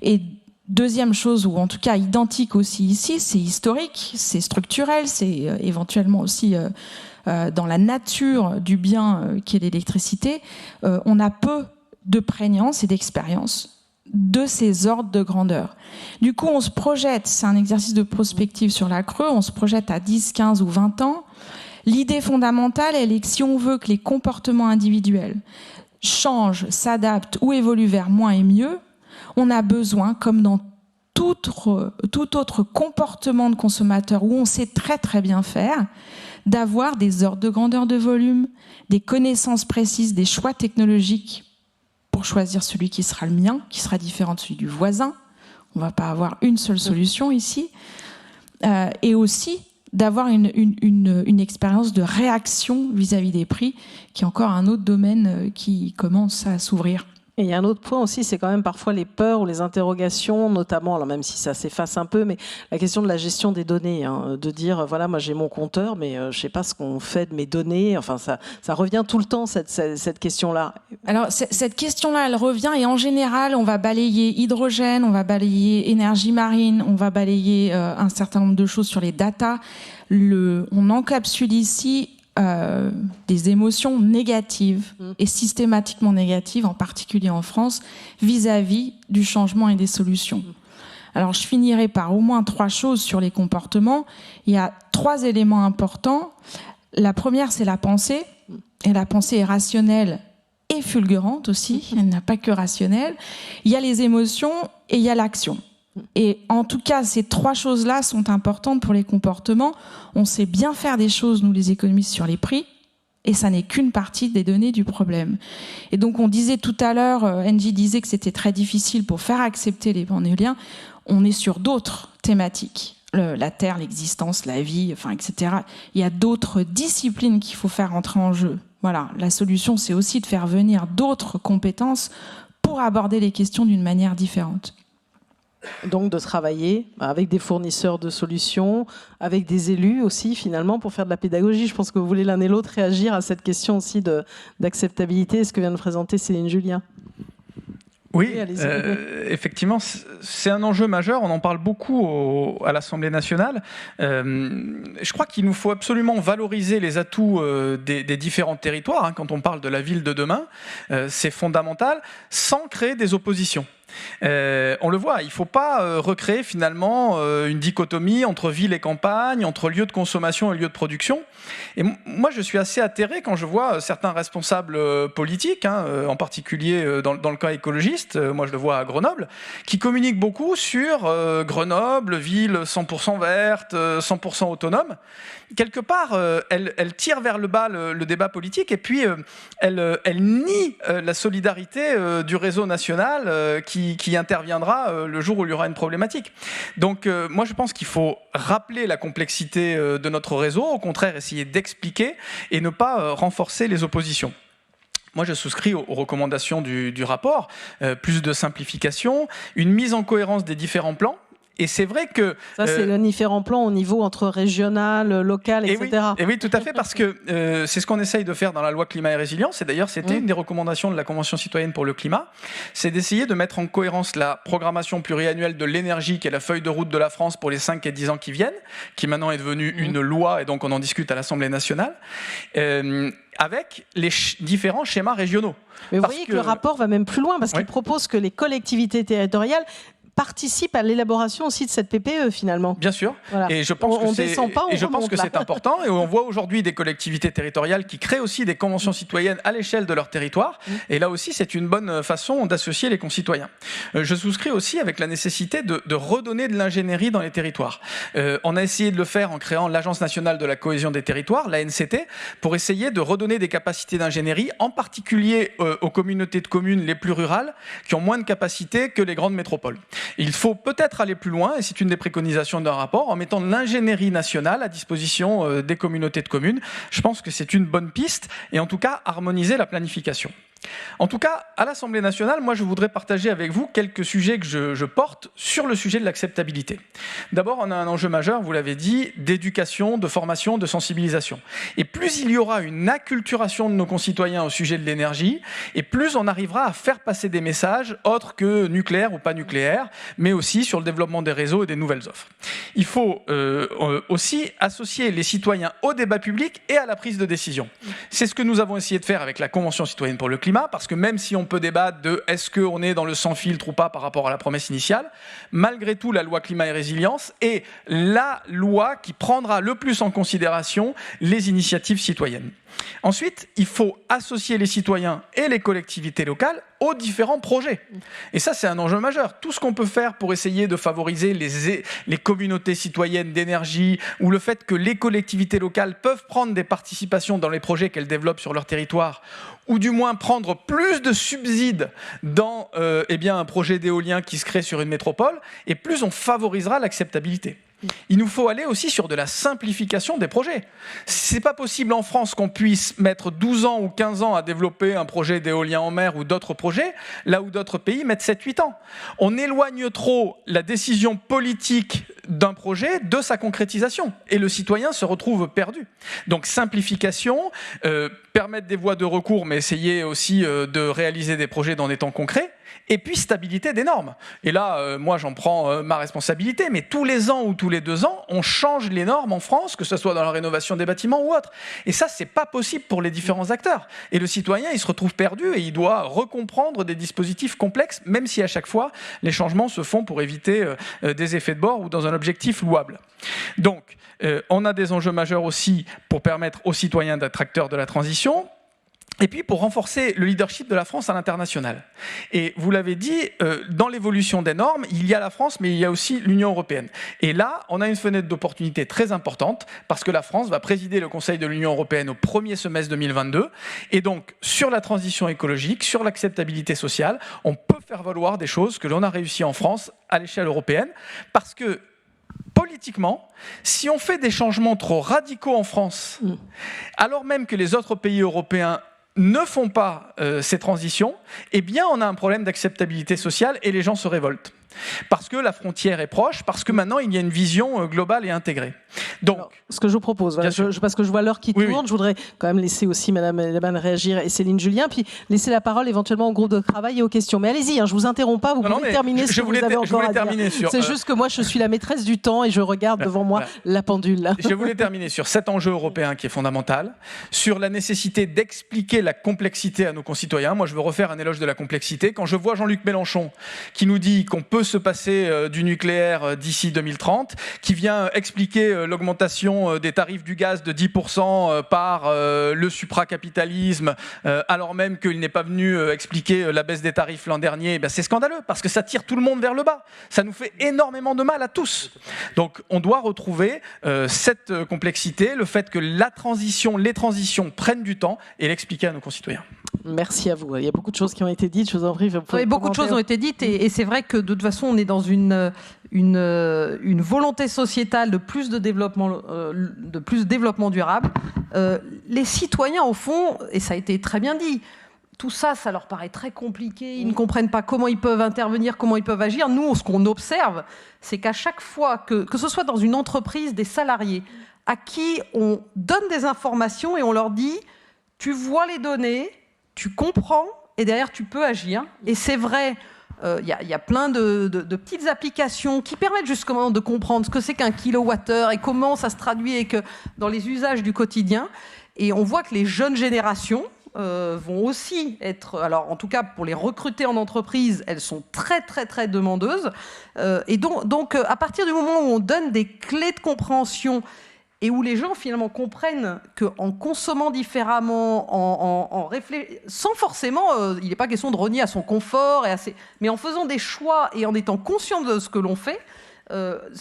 Et deuxième chose, ou en tout cas identique aussi ici, c'est historique, c'est structurel, c'est éventuellement aussi dans la nature du bien qu'est l'électricité. On a peu de prégnance et d'expérience de ces ordres de grandeur. Du coup, on se projette, c'est un exercice de prospective sur la Creux, on se projette à 10, 15 ou 20 ans. L'idée fondamentale, elle est que si on veut que les comportements individuels changent, s'adaptent ou évoluent vers moins et mieux, on a besoin, comme dans tout autre comportement de consommateur où on sait très très bien faire, d'avoir des ordres de grandeur de volume, des connaissances précises, des choix technologiques pour choisir celui qui sera le mien, qui sera différent de celui du voisin. On ne va pas avoir une seule solution ici. Et aussi d'avoir une expérience de réaction vis-à-vis des prix, qui est encore un autre domaine qui commence à s'ouvrir. Et il y a un autre point aussi, c'est quand même parfois les peurs ou les interrogations, notamment, alors même si ça s'efface un peu, mais la question de la gestion des données, hein, de dire, voilà, moi j'ai mon compteur, mais je ne sais pas ce qu'on fait de mes données, enfin ça revient tout le temps, cette question-là. Alors cette question-là, elle revient, et en général, on va balayer hydrogène, on va balayer énergie marine, on va balayer un certain nombre de choses sur les data. On encapsule ici des émotions négatives et systématiquement négatives, en particulier en France, vis-à-vis du changement et des solutions. Alors je finirai par au moins 3 choses sur les comportements. Il y a 3 éléments importants. La première, c'est la pensée, et la pensée est rationnelle et fulgurante aussi, elle n'a pas que rationnelle. Il y a les émotions et il y a l'action. Et en tout cas, ces 3 choses-là sont importantes pour les comportements. On sait bien faire des choses, nous les économistes, sur les prix, et ça n'est qu'une partie des données du problème. Et donc on disait tout à l'heure, Engie disait que c'était très difficile pour faire accepter les panneaux éoliens. On est sur d'autres thématiques. La Terre, l'existence, la vie, enfin, etc. Il y a d'autres disciplines qu'il faut faire entrer en jeu. Voilà, la solution, c'est aussi de faire venir d'autres compétences pour aborder les questions d'une manière différente. Donc de travailler avec des fournisseurs de solutions, avec des élus aussi finalement pour faire de la pédagogie. Je pense que vous voulez l'un et l'autre réagir à cette question aussi d'acceptabilité, ce que vient de présenter Céline Julien. Oui, effectivement, c'est un enjeu majeur. On en parle beaucoup à l'Assemblée nationale. Je crois qu'il nous faut absolument valoriser les atouts des différents territoires. Quand on parle de la ville de demain, c'est fondamental, sans créer des oppositions. On le voit, il ne faut pas recréer finalement une dichotomie entre ville et campagne, entre lieu de consommation et lieu de production. Et moi, je suis assez atterré quand je vois certains responsables politiques, en particulier dans le cas écologiste, moi je le vois à Grenoble, qui communiquent beaucoup sur Grenoble, ville 100% verte, 100% autonome. Quelque part, elle tire vers le bas le débat politique et puis elle nie la solidarité du réseau national qui interviendra le jour où il y aura une problématique. Donc moi je pense qu'il faut rappeler la complexité de notre réseau, au contraire essayer d'expliquer et ne pas renforcer les oppositions. Moi, je souscris aux recommandations du rapport, plus de simplification, une mise en cohérence des différents plans. Et c'est vrai que... Ça, c'est le différent plan au niveau entre régional, local, etc. Et oui, tout à fait, parce que c'est ce qu'on essaye de faire dans la loi climat et résilience. Et d'ailleurs, c'était une des recommandations de la Convention citoyenne pour le climat. C'est d'essayer de mettre en cohérence la programmation pluriannuelle de l'énergie, qui est la feuille de route de la France pour les 5 et 10 ans qui viennent, qui maintenant est devenue une loi, et donc on en discute à l'Assemblée nationale, avec les différents schémas régionaux. Mais vous voyez que le rapport va même plus loin, parce qu'il propose que les collectivités territoriales participe à l'élaboration aussi de cette PPE finalement. Bien sûr. Voilà. Et je pense que c'est important. Et on voit aujourd'hui des collectivités territoriales qui créent aussi des conventions citoyennes à l'échelle de leur territoire. Et là aussi, c'est une bonne façon d'associer les concitoyens. Je souscris aussi avec la nécessité de redonner de l'ingénierie dans les territoires. On a essayé de le faire en créant l'Agence nationale de la cohésion des territoires, l'ANCT, pour essayer de redonner des capacités d'ingénierie, en particulier aux communautés de communes les plus rurales, qui ont moins de capacités que les grandes métropoles. Il faut peut-être aller plus loin, et c'est une des préconisations d'un rapport, en mettant de l'ingénierie nationale à disposition des communautés de communes. Je pense que c'est une bonne piste, et en tout cas, harmoniser la planification. En tout cas, à l'Assemblée nationale, moi je voudrais partager avec vous quelques sujets que je porte sur le sujet de l'acceptabilité. D'abord, on a un enjeu majeur, vous l'avez dit, d'éducation, de formation, de sensibilisation. Et plus il y aura une acculturation de nos concitoyens au sujet de l'énergie, et plus on arrivera à faire passer des messages autres que nucléaires ou pas nucléaires, mais aussi sur le développement des réseaux et des nouvelles offres. Il faut aussi associer les citoyens au débat public et à la prise de décision. C'est ce que nous avons essayé de faire avec la Convention citoyenne pour le climat, parce que même si on peut débattre de est-ce qu'on est dans le sans filtre ou pas par rapport à la promesse initiale, malgré tout, la loi climat et résilience est la loi qui prendra le plus en considération les initiatives citoyennes. Ensuite, il faut associer les citoyens et les collectivités locales aux différents projets. Et ça, c'est un enjeu majeur. Tout ce qu'on peut faire pour essayer de favoriser les communautés citoyennes d'énergie, ou le fait que les collectivités locales peuvent prendre des participations dans les projets qu'elles développent sur leur territoire, ou du moins prendre plus de subsides dans un projet d'éolien qui se crée sur une métropole, et plus on favorisera l'acceptabilité. Il nous faut aller aussi sur de la simplification des projets. C'est pas possible en France qu'on puisse mettre 12 ans ou 15 ans à développer un projet d'éolien en mer ou d'autres projets, là où d'autres pays mettent 7-8 ans. On éloigne trop la décision politique d'un projet de sa concrétisation, et le citoyen se retrouve perdu. Donc simplification, permettre des voies de recours, mais essayer aussi de réaliser des projets dans des temps concrets, et puis stabilité des normes. Et là, moi j'en prends ma responsabilité, mais tous les ans ou tous les 2 ans, on change les normes en France, que ce soit dans la rénovation des bâtiments ou autre. Et ça, c'est pas possible pour les différents acteurs. Et le citoyen, il se retrouve perdu et il doit recomprendre des dispositifs complexes, même si à chaque fois, les changements se font pour éviter des effets de bord ou dans un objectif louable. Donc, on a des enjeux majeurs aussi pour permettre aux citoyens d'être acteurs de la transition, et puis pour renforcer le leadership de la France à l'international. Et vous l'avez dit, dans l'évolution des normes, il y a la France, mais il y a aussi l'Union européenne. Et là, on a une fenêtre d'opportunité très importante, parce que la France va présider le Conseil de l'Union européenne au premier semestre 2022. Et donc, sur la transition écologique, sur l'acceptabilité sociale, on peut faire valoir des choses que l'on a réussi en France à l'échelle européenne, parce que politiquement, si on fait des changements trop radicaux en France, alors même que les autres pays européens ne font pas ces transitions, eh bien on a un problème d'acceptabilité sociale et les gens se révoltent. Parce que la frontière est proche, parce que maintenant il y a une vision globale et intégrée. Donc, alors, ce que je vous propose, voilà, parce que je vois l'heure qui tourne, je voudrais quand même laisser aussi Madame Heidemann réagir et Céline Julien, puis laisser la parole éventuellement au groupe de travail et aux questions. Mais allez-y, je vous interromps pas, vous pouvez terminer ce que vous avez encore à dire. C'est juste que moi je suis la maîtresse du temps et je regarde devant moi la pendule. Je voulais terminer sur cet enjeu européen qui est fondamental, sur la nécessité d'expliquer la complexité à nos concitoyens. Moi je veux refaire un éloge de la complexité. Quand je vois Jean-Luc Mélenchon qui nous dit qu'on peut se passer du nucléaire d'ici 2030, qui vient expliquer l'augmentation des tarifs du gaz de 10% par le supracapitalisme, alors même qu'il n'est pas venu expliquer la baisse des tarifs l'an dernier, c'est scandaleux, parce que ça tire tout le monde vers le bas. Ça nous fait énormément de mal à tous. Donc on doit retrouver cette complexité, le fait que les transitions prennent du temps, et l'expliquer à nos concitoyens. Merci à vous. Il y a beaucoup de choses qui ont été dites, je vous en prie. Beaucoup de choses ont été dites, et c'est vrai que de toute façon on est dans une volonté sociétale de plus de développement durable. Les citoyens, au fond, et ça a été très bien dit, tout ça, ça leur paraît très compliqué, ils ne comprennent pas comment ils peuvent intervenir, comment ils peuvent agir. Nous, ce qu'on observe, c'est qu'à chaque fois, que ce soit dans une entreprise, des salariés, à qui on donne des informations et on leur dit « tu vois les données, tu comprends, et derrière tu peux agir ». Et c'est vrai, il y a plein de petites applications qui permettent justement de comprendre ce que c'est qu'un kilowattheure et comment ça se traduit dans les usages du quotidien. Et on voit que les jeunes générations vont aussi être, alors en tout cas pour les recruter en entreprise, elles sont très très très demandeuses. Et donc à partir du moment où on donne des clés de compréhension et où les gens finalement comprennent qu'en consommant différemment, sans forcément, il n'est pas question de renier à son confort, mais en faisant des choix et en étant conscient de ce que l'on fait,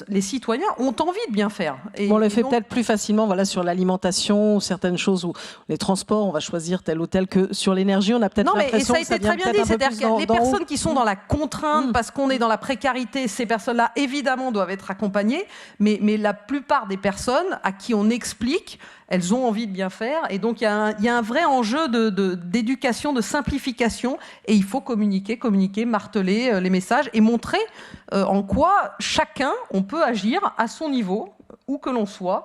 les citoyens ont envie de bien faire. On le fait peut-être plus facilement sur l'alimentation, certaines choses, ou les transports, on va choisir tel ou tel, que sur l'énergie, on a peut-être l'impression que ça vient peut-être un peu plus d'en haut. C'est-à-dire que les personnes qui sont dans la contrainte, parce qu'on est dans la précarité, ces personnes-là, évidemment, doivent être accompagnées, mais la plupart des personnes à qui on explique, elles ont envie de bien faire, et donc il y a un vrai enjeu d'éducation, de simplification, et il faut communiquer, marteler les messages, et montrer en quoi chacun, on peut agir à son niveau, où que l'on soit,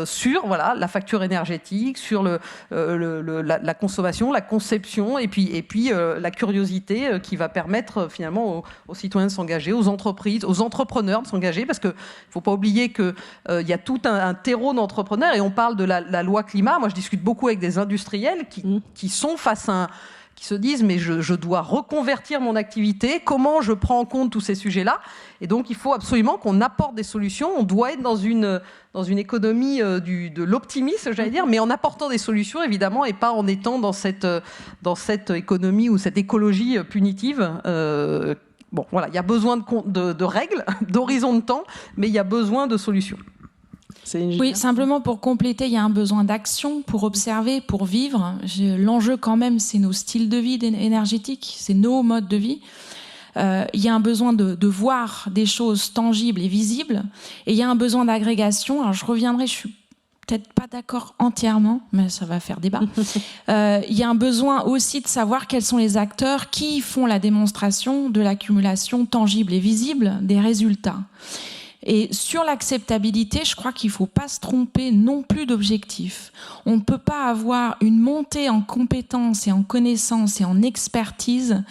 sur la facture énergétique, sur la consommation, la conception, et puis la curiosité qui va permettre finalement aux citoyens de s'engager, aux entreprises, aux entrepreneurs de s'engager, parce qu'il ne faut pas oublier qu'il y a tout un terreau d'entrepreneurs, et on parle de la loi climat. Moi je discute beaucoup avec des industriels qui sont face à qui se disent mais je dois reconvertir mon activité, comment je prends en compte tous ces sujets-là, et donc il faut absolument qu'on apporte des solutions. On doit être dans une économie de l'optimisme, j'allais dire, mais en apportant des solutions évidemment, et pas en étant dans cette économie ou cette écologie punitive. Il y a besoin de règles, d'horizon de temps, mais il y a besoin de solutions. Oui, simplement pour compléter, il y a un besoin d'action pour observer, pour vivre. L'enjeu quand même, c'est nos styles de vie énergétiques, c'est nos modes de vie. Il y a un besoin de voir des choses tangibles et visibles, et il y a un besoin d'agrégation. Alors je reviendrai, je suis peut-être pas d'accord entièrement, mais ça va faire débat. Il y a un besoin aussi de savoir quels sont les acteurs qui font la démonstration de l'accumulation tangible et visible des résultats. Et sur l'acceptabilité, je crois qu'il ne faut pas se tromper non plus d'objectif. On ne peut pas avoir une montée en compétences et en connaissances et en expertise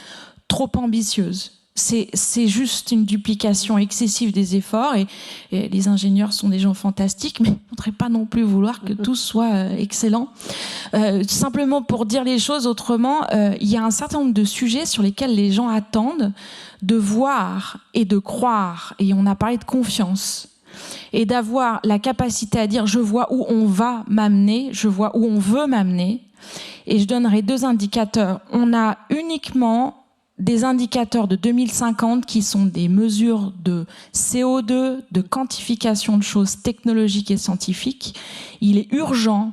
trop ambitieuse. C'est juste une duplication excessive des efforts, et les ingénieurs sont des gens fantastiques, mais on ne voudrait pas non plus vouloir que tout soit excellent. Simplement pour dire les choses autrement, il y a un certain nombre de sujets sur lesquels les gens attendent de voir et de croire, et on a parlé de confiance, et d'avoir la capacité à dire je vois où on va m'amener, je vois où on veut m'amener. Et je donnerai 2 indicateurs. On a uniquement des indicateurs de 2050 qui sont des mesures de CO2, de quantification de choses technologiques et scientifiques. Il est urgent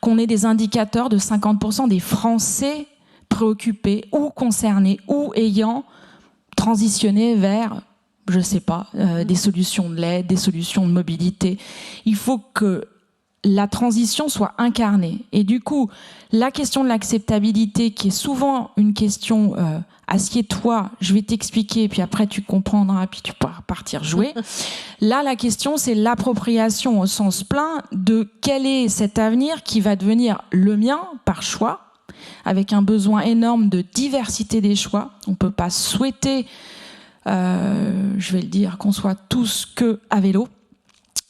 qu'on ait des indicateurs de 50% des Français préoccupés ou concernés ou ayant transitionné vers, je sais pas, des solutions de l'aide, des solutions de mobilité. Il faut que la transition soit incarnée. Et du coup, la question de l'acceptabilité, qui est souvent une question assieds-toi, je vais t'expliquer, puis après tu comprendras, puis tu pourras partir jouer. Là, la question, c'est l'appropriation au sens plein de quel est cet avenir qui va devenir le mien par choix, avec un besoin énorme de diversité des choix. On ne peut pas souhaiter, je vais le dire, qu'on soit tous que à vélo.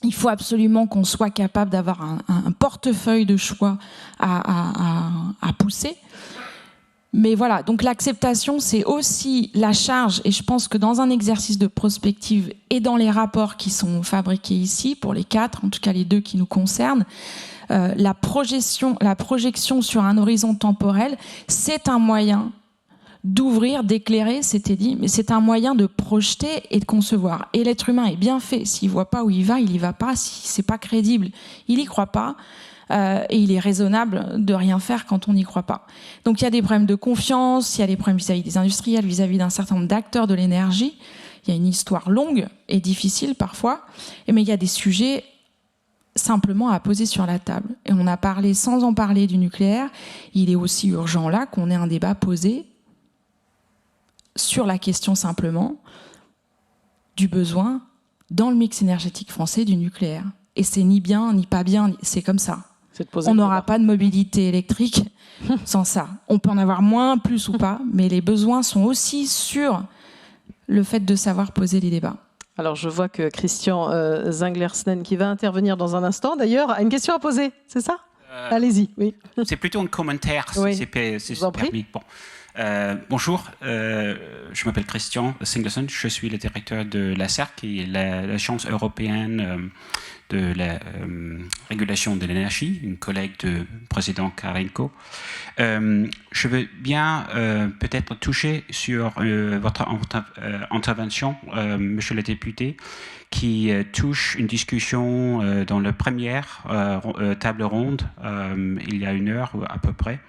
Il faut absolument qu'on soit capable d'avoir un portefeuille de choix à pousser. Mais voilà, donc l'acceptation, c'est aussi la charge, et je pense que dans un exercice de prospective et dans les rapports qui sont fabriqués ici, pour les 4, en tout cas les 2 qui nous concernent, la projection sur un horizon temporel, c'est un moyen d'ouvrir, d'éclairer, c'était dit, mais c'est un moyen de projeter et de concevoir. Et l'être humain est bien fait. S'il voit pas où il va, il y va pas. Si c'est pas crédible, il y croit pas. Et il est raisonnable de rien faire quand on n'y croit pas. Donc il y a des problèmes de confiance, il y a des problèmes vis-à-vis des industriels, vis-à-vis d'un certain nombre d'acteurs de l'énergie. Il y a une histoire longue et difficile parfois, mais il y a des sujets simplement à poser sur la table. Et on a parlé, sans en parler, du nucléaire. Il est aussi urgent là qu'on ait un débat posé sur la question simplement du besoin dans le mix énergétique français du nucléaire. Et c'est ni bien ni pas bien, c'est comme ça. On n'aura pas de mobilité électrique sans ça. On peut en avoir moins, plus ou pas, mais les besoins sont aussi sur le fait de savoir poser les débats. Alors je vois que Christian Zinglersnen, qui va intervenir dans un instant d'ailleurs, a une question à poser, c'est ça ? Allez-y, oui. C'est plutôt un commentaire, oui. si c'est permis. Bon. Bonjour, je m'appelle Christian Zinglersnen, je suis le directeur de l'ACER, qui est l'Agence européenne de la régulation de l'énergie, une collègue du président Karenko. Je veux bien peut-être toucher sur votre intervention, monsieur le député, qui touche une discussion dans la première table ronde, il y a 1 heure à peu près.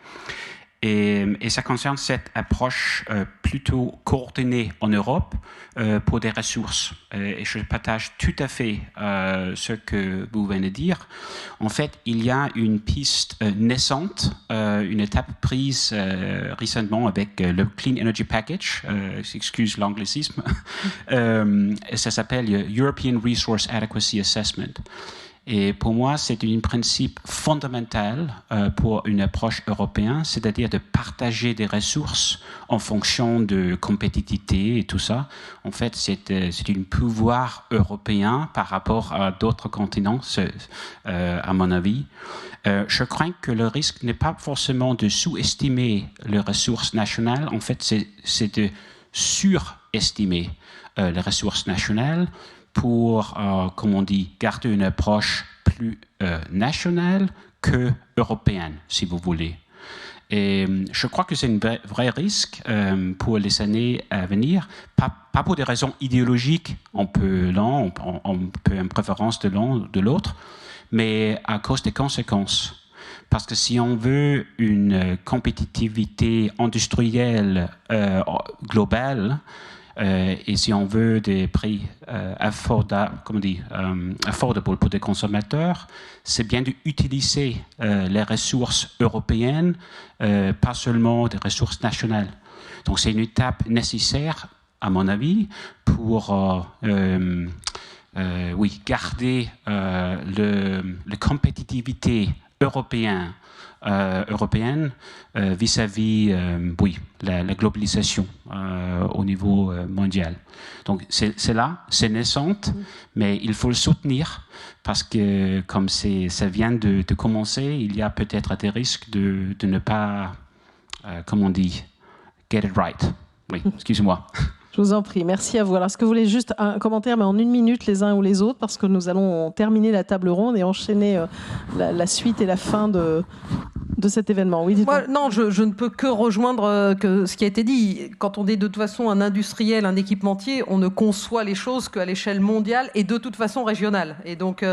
Et ça concerne cette approche plutôt coordonnée en Europe pour des ressources. Et je partage tout à fait ce que vous venez de dire. En fait, il y a une piste naissante, une étape prise récemment avec le Clean Energy Package, excuse l'anglicisme, ça s'appelle European Resource Adequacy Assessment. Et pour moi, c'est un principe fondamental pour une approche européenne, c'est-à-dire de partager des ressources en fonction de compétitivité et tout ça. En fait, c'est un pouvoir européen par rapport à d'autres continents, à mon avis. Je crains que le risque n'est pas forcément de sous-estimer les ressources nationales. En fait, c'est de surestimer les ressources nationales pour, comme on dit, garder une approche plus nationale que européenne, si vous voulez. Et je crois que c'est un vrai risque pour les années à venir, pas pour des raisons idéologiques, on peut une préférence de l'un ou de l'autre, mais à cause des conséquences. Parce que si on veut une compétitivité industrielle globale, et si on veut des prix affordables pour des consommateurs, c'est bien d'utiliser les ressources européennes, pas seulement des ressources nationales. Donc c'est une étape nécessaire, à mon avis, pour garder la compétitivité européenne vis-à-vis la globalisation au niveau mondial. Donc c'est là, c'est naissante, mais il faut le soutenir parce que comme ça vient de commencer, il y a peut-être des risques de ne pas, comme on dit, get it right. Oui, excusez-moi. Je vous en prie, merci à vous. Alors, est-ce que vous voulez juste un commentaire, mais en 1 minute les uns ou les autres, parce que nous allons terminer la table ronde et enchaîner la suite et la fin de de cet événement. Oui, dites-moi. Non, je ne peux que rejoindre ce qui a été dit. Quand on est de toute façon un industriel, un équipementier, on ne conçoit les choses qu'à l'échelle mondiale et de toute façon régionale. Et donc,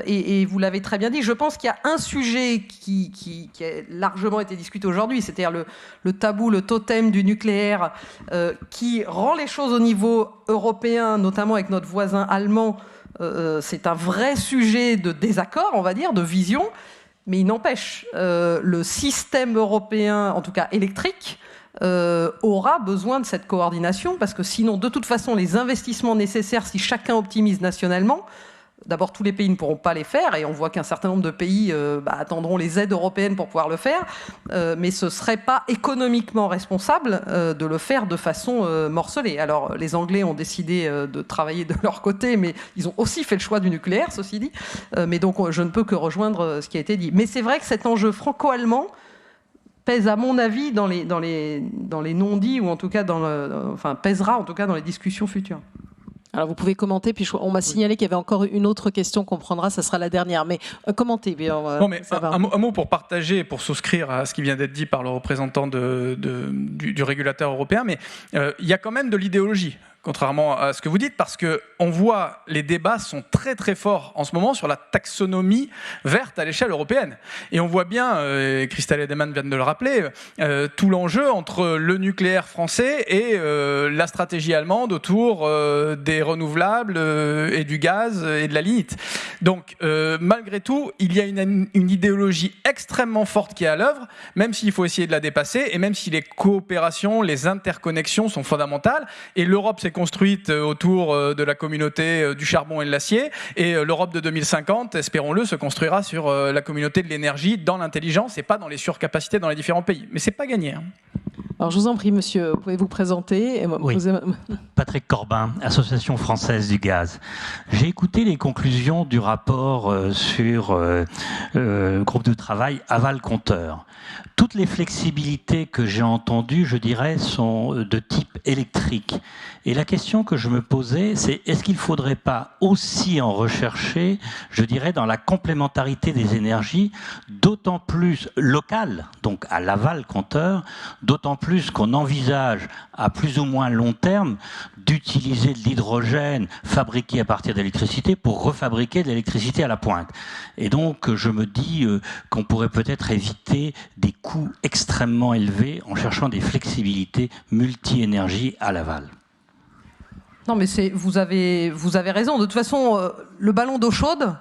et vous l'avez très bien dit, je pense qu'il y a un sujet qui a largement été discuté aujourd'hui, c'est-à-dire le tabou, le totem du nucléaire, qui rend les choses au niveau européen, notamment avec notre voisin allemand. C'est un vrai sujet de désaccord, on va dire, de vision. Mais il n'empêche, le système européen, en tout cas électrique, aura besoin de cette coordination, parce que sinon, de toute façon, les investissements nécessaires, si chacun optimise nationalement, d'abord, tous les pays ne pourront pas les faire, et on voit qu'un certain nombre de pays attendront les aides européennes pour pouvoir le faire, mais ce ne serait pas économiquement responsable de le faire de façon morcelée. Alors, les Anglais ont décidé de travailler de leur côté, mais ils ont aussi fait le choix du nucléaire, ceci dit. Mais donc, je ne peux que rejoindre ce qui a été dit. Mais c'est vrai que cet enjeu franco-allemand pèse, à mon avis, dans les non-dits, ou en tout cas pèsera en tout cas dans les discussions futures. Alors vous pouvez commenter, puis on m'a signalé qu'il y avait encore une autre question qu'on prendra, ça sera la dernière, mais commentez. Non, mais un mot pour partager, pour souscrire à ce qui vient d'être dit par le représentant du régulateur européen, mais il y a quand même de l'idéologie, contrairement à ce que vous dites, parce qu'on voit les débats sont très très forts en ce moment sur la taxonomie verte à l'échelle européenne. Et on voit bien, Christelle Heidemann vient de le rappeler, tout l'enjeu entre le nucléaire français et la stratégie allemande autour des renouvelables et du gaz et de la lignite. Donc, malgré tout, il y a une idéologie extrêmement forte qui est à l'œuvre, même s'il faut essayer de la dépasser, et même si les coopérations, les interconnexions sont fondamentales. Et l'Europe s'est construite autour de la communauté du charbon et de l'acier, et l'Europe de 2050, espérons-le, se construira sur la communauté de l'énergie, dans l'intelligence, et pas dans les surcapacités dans les différents pays. Mais c'est pas gagné. Alors je vous en prie, monsieur, pouvez vous présenter? Oui. Patrick Corbin, Association française du gaz. J'ai écouté les conclusions du rapport sur groupe de travail aval compteur. Toutes les flexibilités que j'ai entendues, je dirais, sont de type électrique. Et la question que je me posais, c'est est-ce qu'il ne faudrait pas aussi en rechercher, je dirais, dans la complémentarité des énergies, d'autant plus locales, donc à l'aval compteur, d'autant plus qu'on envisage à plus ou moins long terme d'utiliser de l'hydrogène fabriqué à partir d'électricité pour refabriquer de l'électricité à la pointe. Et donc je me dis qu'on pourrait peut-être éviter des coûts extrêmement élevés en cherchant des flexibilités multi-énergie à l'aval. Non, mais vous avez raison. De toute façon, le ballon d'eau chaude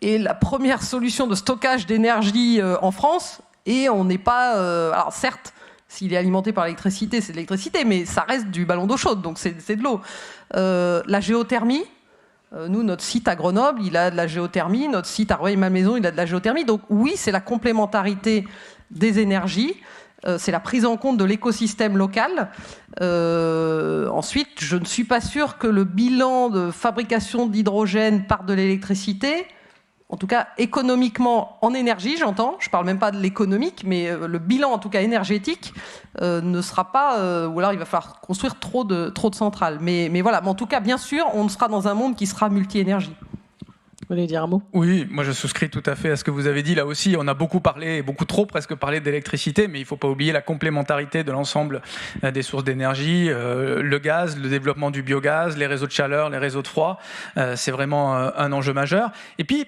est la première solution de stockage d'énergie en France, et on n'est pas... alors certes, s'il est alimenté par l'électricité, c'est de l'électricité, mais ça reste du ballon d'eau chaude, donc c'est de l'eau. La géothermie, nous, notre site à Grenoble, il a de la géothermie, notre site à Rueil-Malmaison, il a de la géothermie. Donc oui, c'est la complémentarité des énergies, c'est la prise en compte de l'écosystème local. Ensuite, je ne suis pas sûre que le bilan de fabrication d'hydrogène par de l'électricité, en tout cas économiquement en énergie, j'entends, je ne parle même pas de l'économique, mais le bilan en tout cas énergétique ne sera pas, ou alors il va falloir construire trop de centrales. Mais voilà, mais en tout cas, bien sûr, on sera dans un monde qui sera multi-énergie. Vous voulez dire un mot? Oui, moi je souscris tout à fait à ce que vous avez dit. Là aussi, on a beaucoup parlé, beaucoup trop presque parlé d'électricité, mais il ne faut pas oublier la complémentarité de l'ensemble des sources d'énergie, le gaz, le développement du biogaz, les réseaux de chaleur, les réseaux de froid. C'est vraiment un enjeu majeur. Et puis,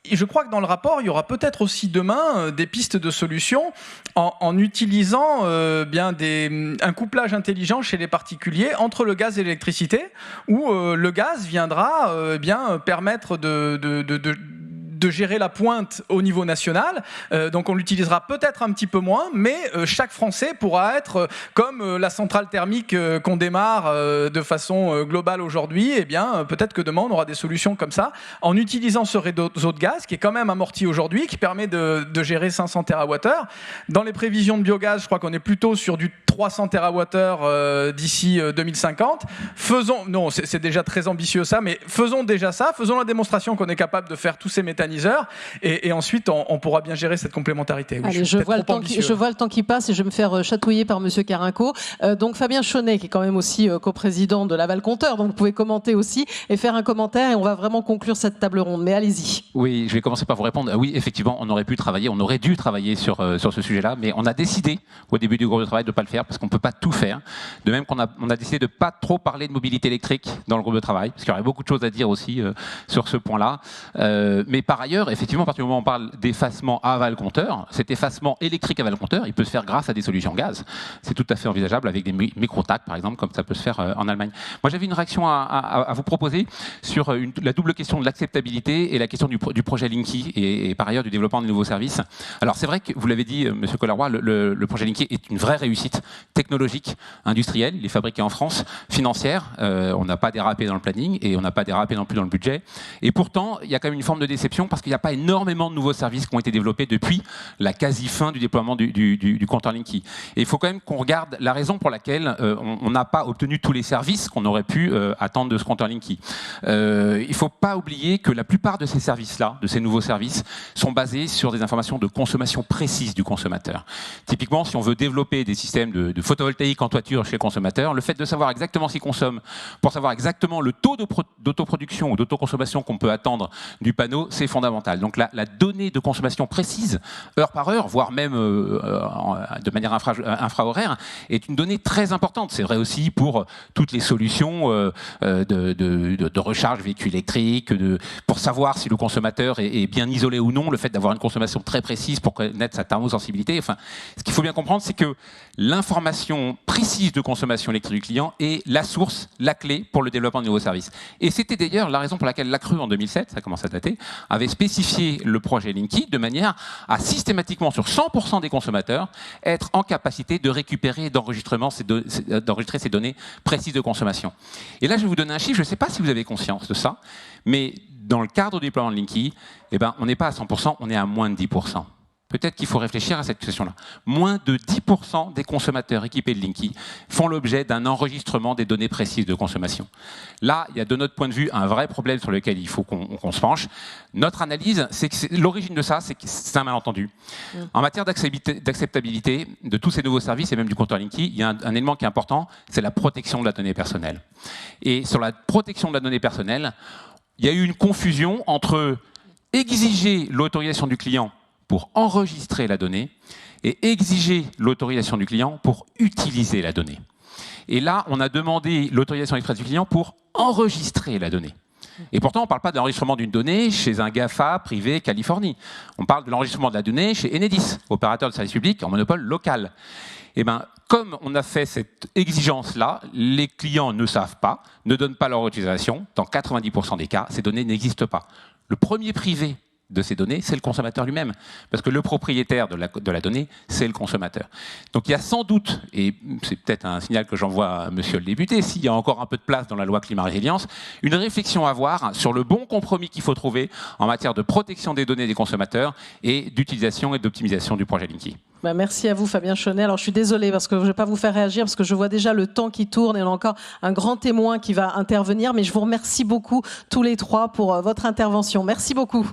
je crois que dans le rapport, il y aura peut-être aussi demain des pistes de solutions en utilisant un couplage intelligent chez les particuliers entre le gaz et l'électricité, où le gaz viendra permettre de gérer la pointe au niveau national. Donc on l'utilisera peut-être un petit peu moins, mais chaque Français pourra être comme la centrale thermique qu'on démarre de façon globale aujourd'hui. Eh bien, peut-être que demain on aura des solutions comme ça, en utilisant ce réseau de gaz qui est quand même amorti aujourd'hui, qui permet de gérer 500 TWh. Dans les prévisions de biogaz, je crois qu'on est plutôt sur du 300 TWh d'ici 2050. C'est déjà très ambitieux ça, mais faisons déjà ça, faisons la démonstration qu'on est capable de faire tous ces mécanismes méthaniseur, et ensuite on pourra bien gérer cette complémentarité. Oui, allez, je vois le temps qui passe et je vais me faire chatouiller par Monsieur Carinco. Donc Fabien Chaunet, qui est quand même aussi coprésident de Laval Compteur, donc vous pouvez commenter aussi et faire un commentaire, et on va vraiment conclure cette table ronde. Mais allez-y. Oui, je vais commencer par vous répondre. Oui, effectivement, on aurait dû travailler sur ce sujet-là, mais on a décidé au début du groupe de travail de ne pas le faire parce qu'on ne peut pas tout faire. De même qu'on a décidé de ne pas trop parler de mobilité électrique dans le groupe de travail, parce qu'il y aurait beaucoup de choses à dire aussi sur ce point-là. Mais par ailleurs, effectivement, à partir du moment où on parle d'effacement à aval compteur, cet effacement électrique à aval compteur, il peut se faire grâce à des solutions gaz. C'est tout à fait envisageable avec des micro-tacs, par exemple, comme ça peut se faire en Allemagne. Moi, j'avais une réaction à vous proposer sur la double question de l'acceptabilité et la question du projet Linky et par ailleurs du développement de nouveaux services. Alors, c'est vrai que vous l'avez dit, Monsieur Colleroy, le projet Linky est une vraie réussite technologique, industrielle. Il est fabriqué en France, financière. On n'a pas dérapé dans le planning et on n'a pas dérapé non plus dans le budget. Et pourtant, il y a quand même une forme de déception parce qu'il n'y a pas énormément de nouveaux services qui ont été développés depuis la quasi-fin du déploiement du compteur Linky. Et il faut quand même qu'on regarde la raison pour laquelle on n'a pas obtenu tous les services qu'on aurait pu attendre de ce compteur Linky. Il ne faut pas oublier que la plupart de ces services-là, de ces nouveaux services, sont basés sur des informations de consommation précises du consommateur. Typiquement, si on veut développer des systèmes de photovoltaïque en toiture chez le consommateur, le fait de savoir exactement ce qu'il consomme, pour savoir exactement le taux d'autoproduction ou d'autoconsommation qu'on peut attendre du panneau, c'est fondamental. Donc la donnée de consommation précise, heure par heure, voire même de manière infrahoraire, est une donnée très importante. C'est vrai aussi pour toutes les solutions de recharge véhicule électrique, pour savoir si le consommateur est bien isolé ou non, le fait d'avoir une consommation très précise pour connaître sa thermosensibilité. Enfin, ce qu'il faut bien comprendre, c'est que l'information précise de consommation électrique du client est la source, la clé pour le développement de nouveaux services. Et c'était d'ailleurs la raison pour laquelle l'ACRU, en 2007, ça commence à dater, avait spécifié le projet Linky de manière à systématiquement, sur 100% des consommateurs, être en capacité de récupérer et d'enregistrer ces données précises de consommation. Et là, je vais vous donner un chiffre, je ne sais pas si vous avez conscience de ça, mais dans le cadre du déploiement de Linky, on n'est pas à 100%, on est à moins de 10%. Peut-être qu'il faut réfléchir à cette question-là. Moins de 10% des consommateurs équipés de Linky font l'objet d'un enregistrement des données précises de consommation. Là, il y a de notre point de vue un vrai problème sur lequel il faut qu'on se penche. Notre analyse, c'est que l'origine de ça, c'est que c'est un malentendu. En matière d'acceptabilité de tous ces nouveaux services et même du compteur Linky, il y a un élément qui est important, c'est la protection de la donnée personnelle. Et sur la protection de la donnée personnelle, il y a eu une confusion entre exiger l'autorisation du client pour enregistrer la donnée et exiger l'autorisation du client pour utiliser la donnée. Et là, on a demandé l'autorisation express du client pour enregistrer la donnée. Et pourtant, on ne parle pas de l'enregistrement d'une donnée chez un GAFA privé Californie. On parle de l'enregistrement de la donnée chez Enedis, opérateur de service public en monopole local. Et comme on a fait cette exigence-là, les clients ne savent pas, ne donnent pas leur autorisation. Dans 90% des cas, ces données n'existent pas. Le premier privé de ces données, c'est le consommateur lui-même. Parce que le propriétaire de la donnée, c'est le consommateur. Donc il y a sans doute, et c'est peut-être un signal que j'envoie à monsieur le député, s'il y a encore un peu de place dans la loi climat-résilience, une réflexion à avoir sur le bon compromis qu'il faut trouver en matière de protection des données des consommateurs et d'utilisation et d'optimisation du projet Linky. Merci à vous, Fabien Chaunet. Alors, je suis désolée parce que je ne vais pas vous faire réagir parce que je vois déjà le temps qui tourne et on a encore un grand témoin qui va intervenir. Mais je vous remercie beaucoup tous les trois pour votre intervention. Merci beaucoup.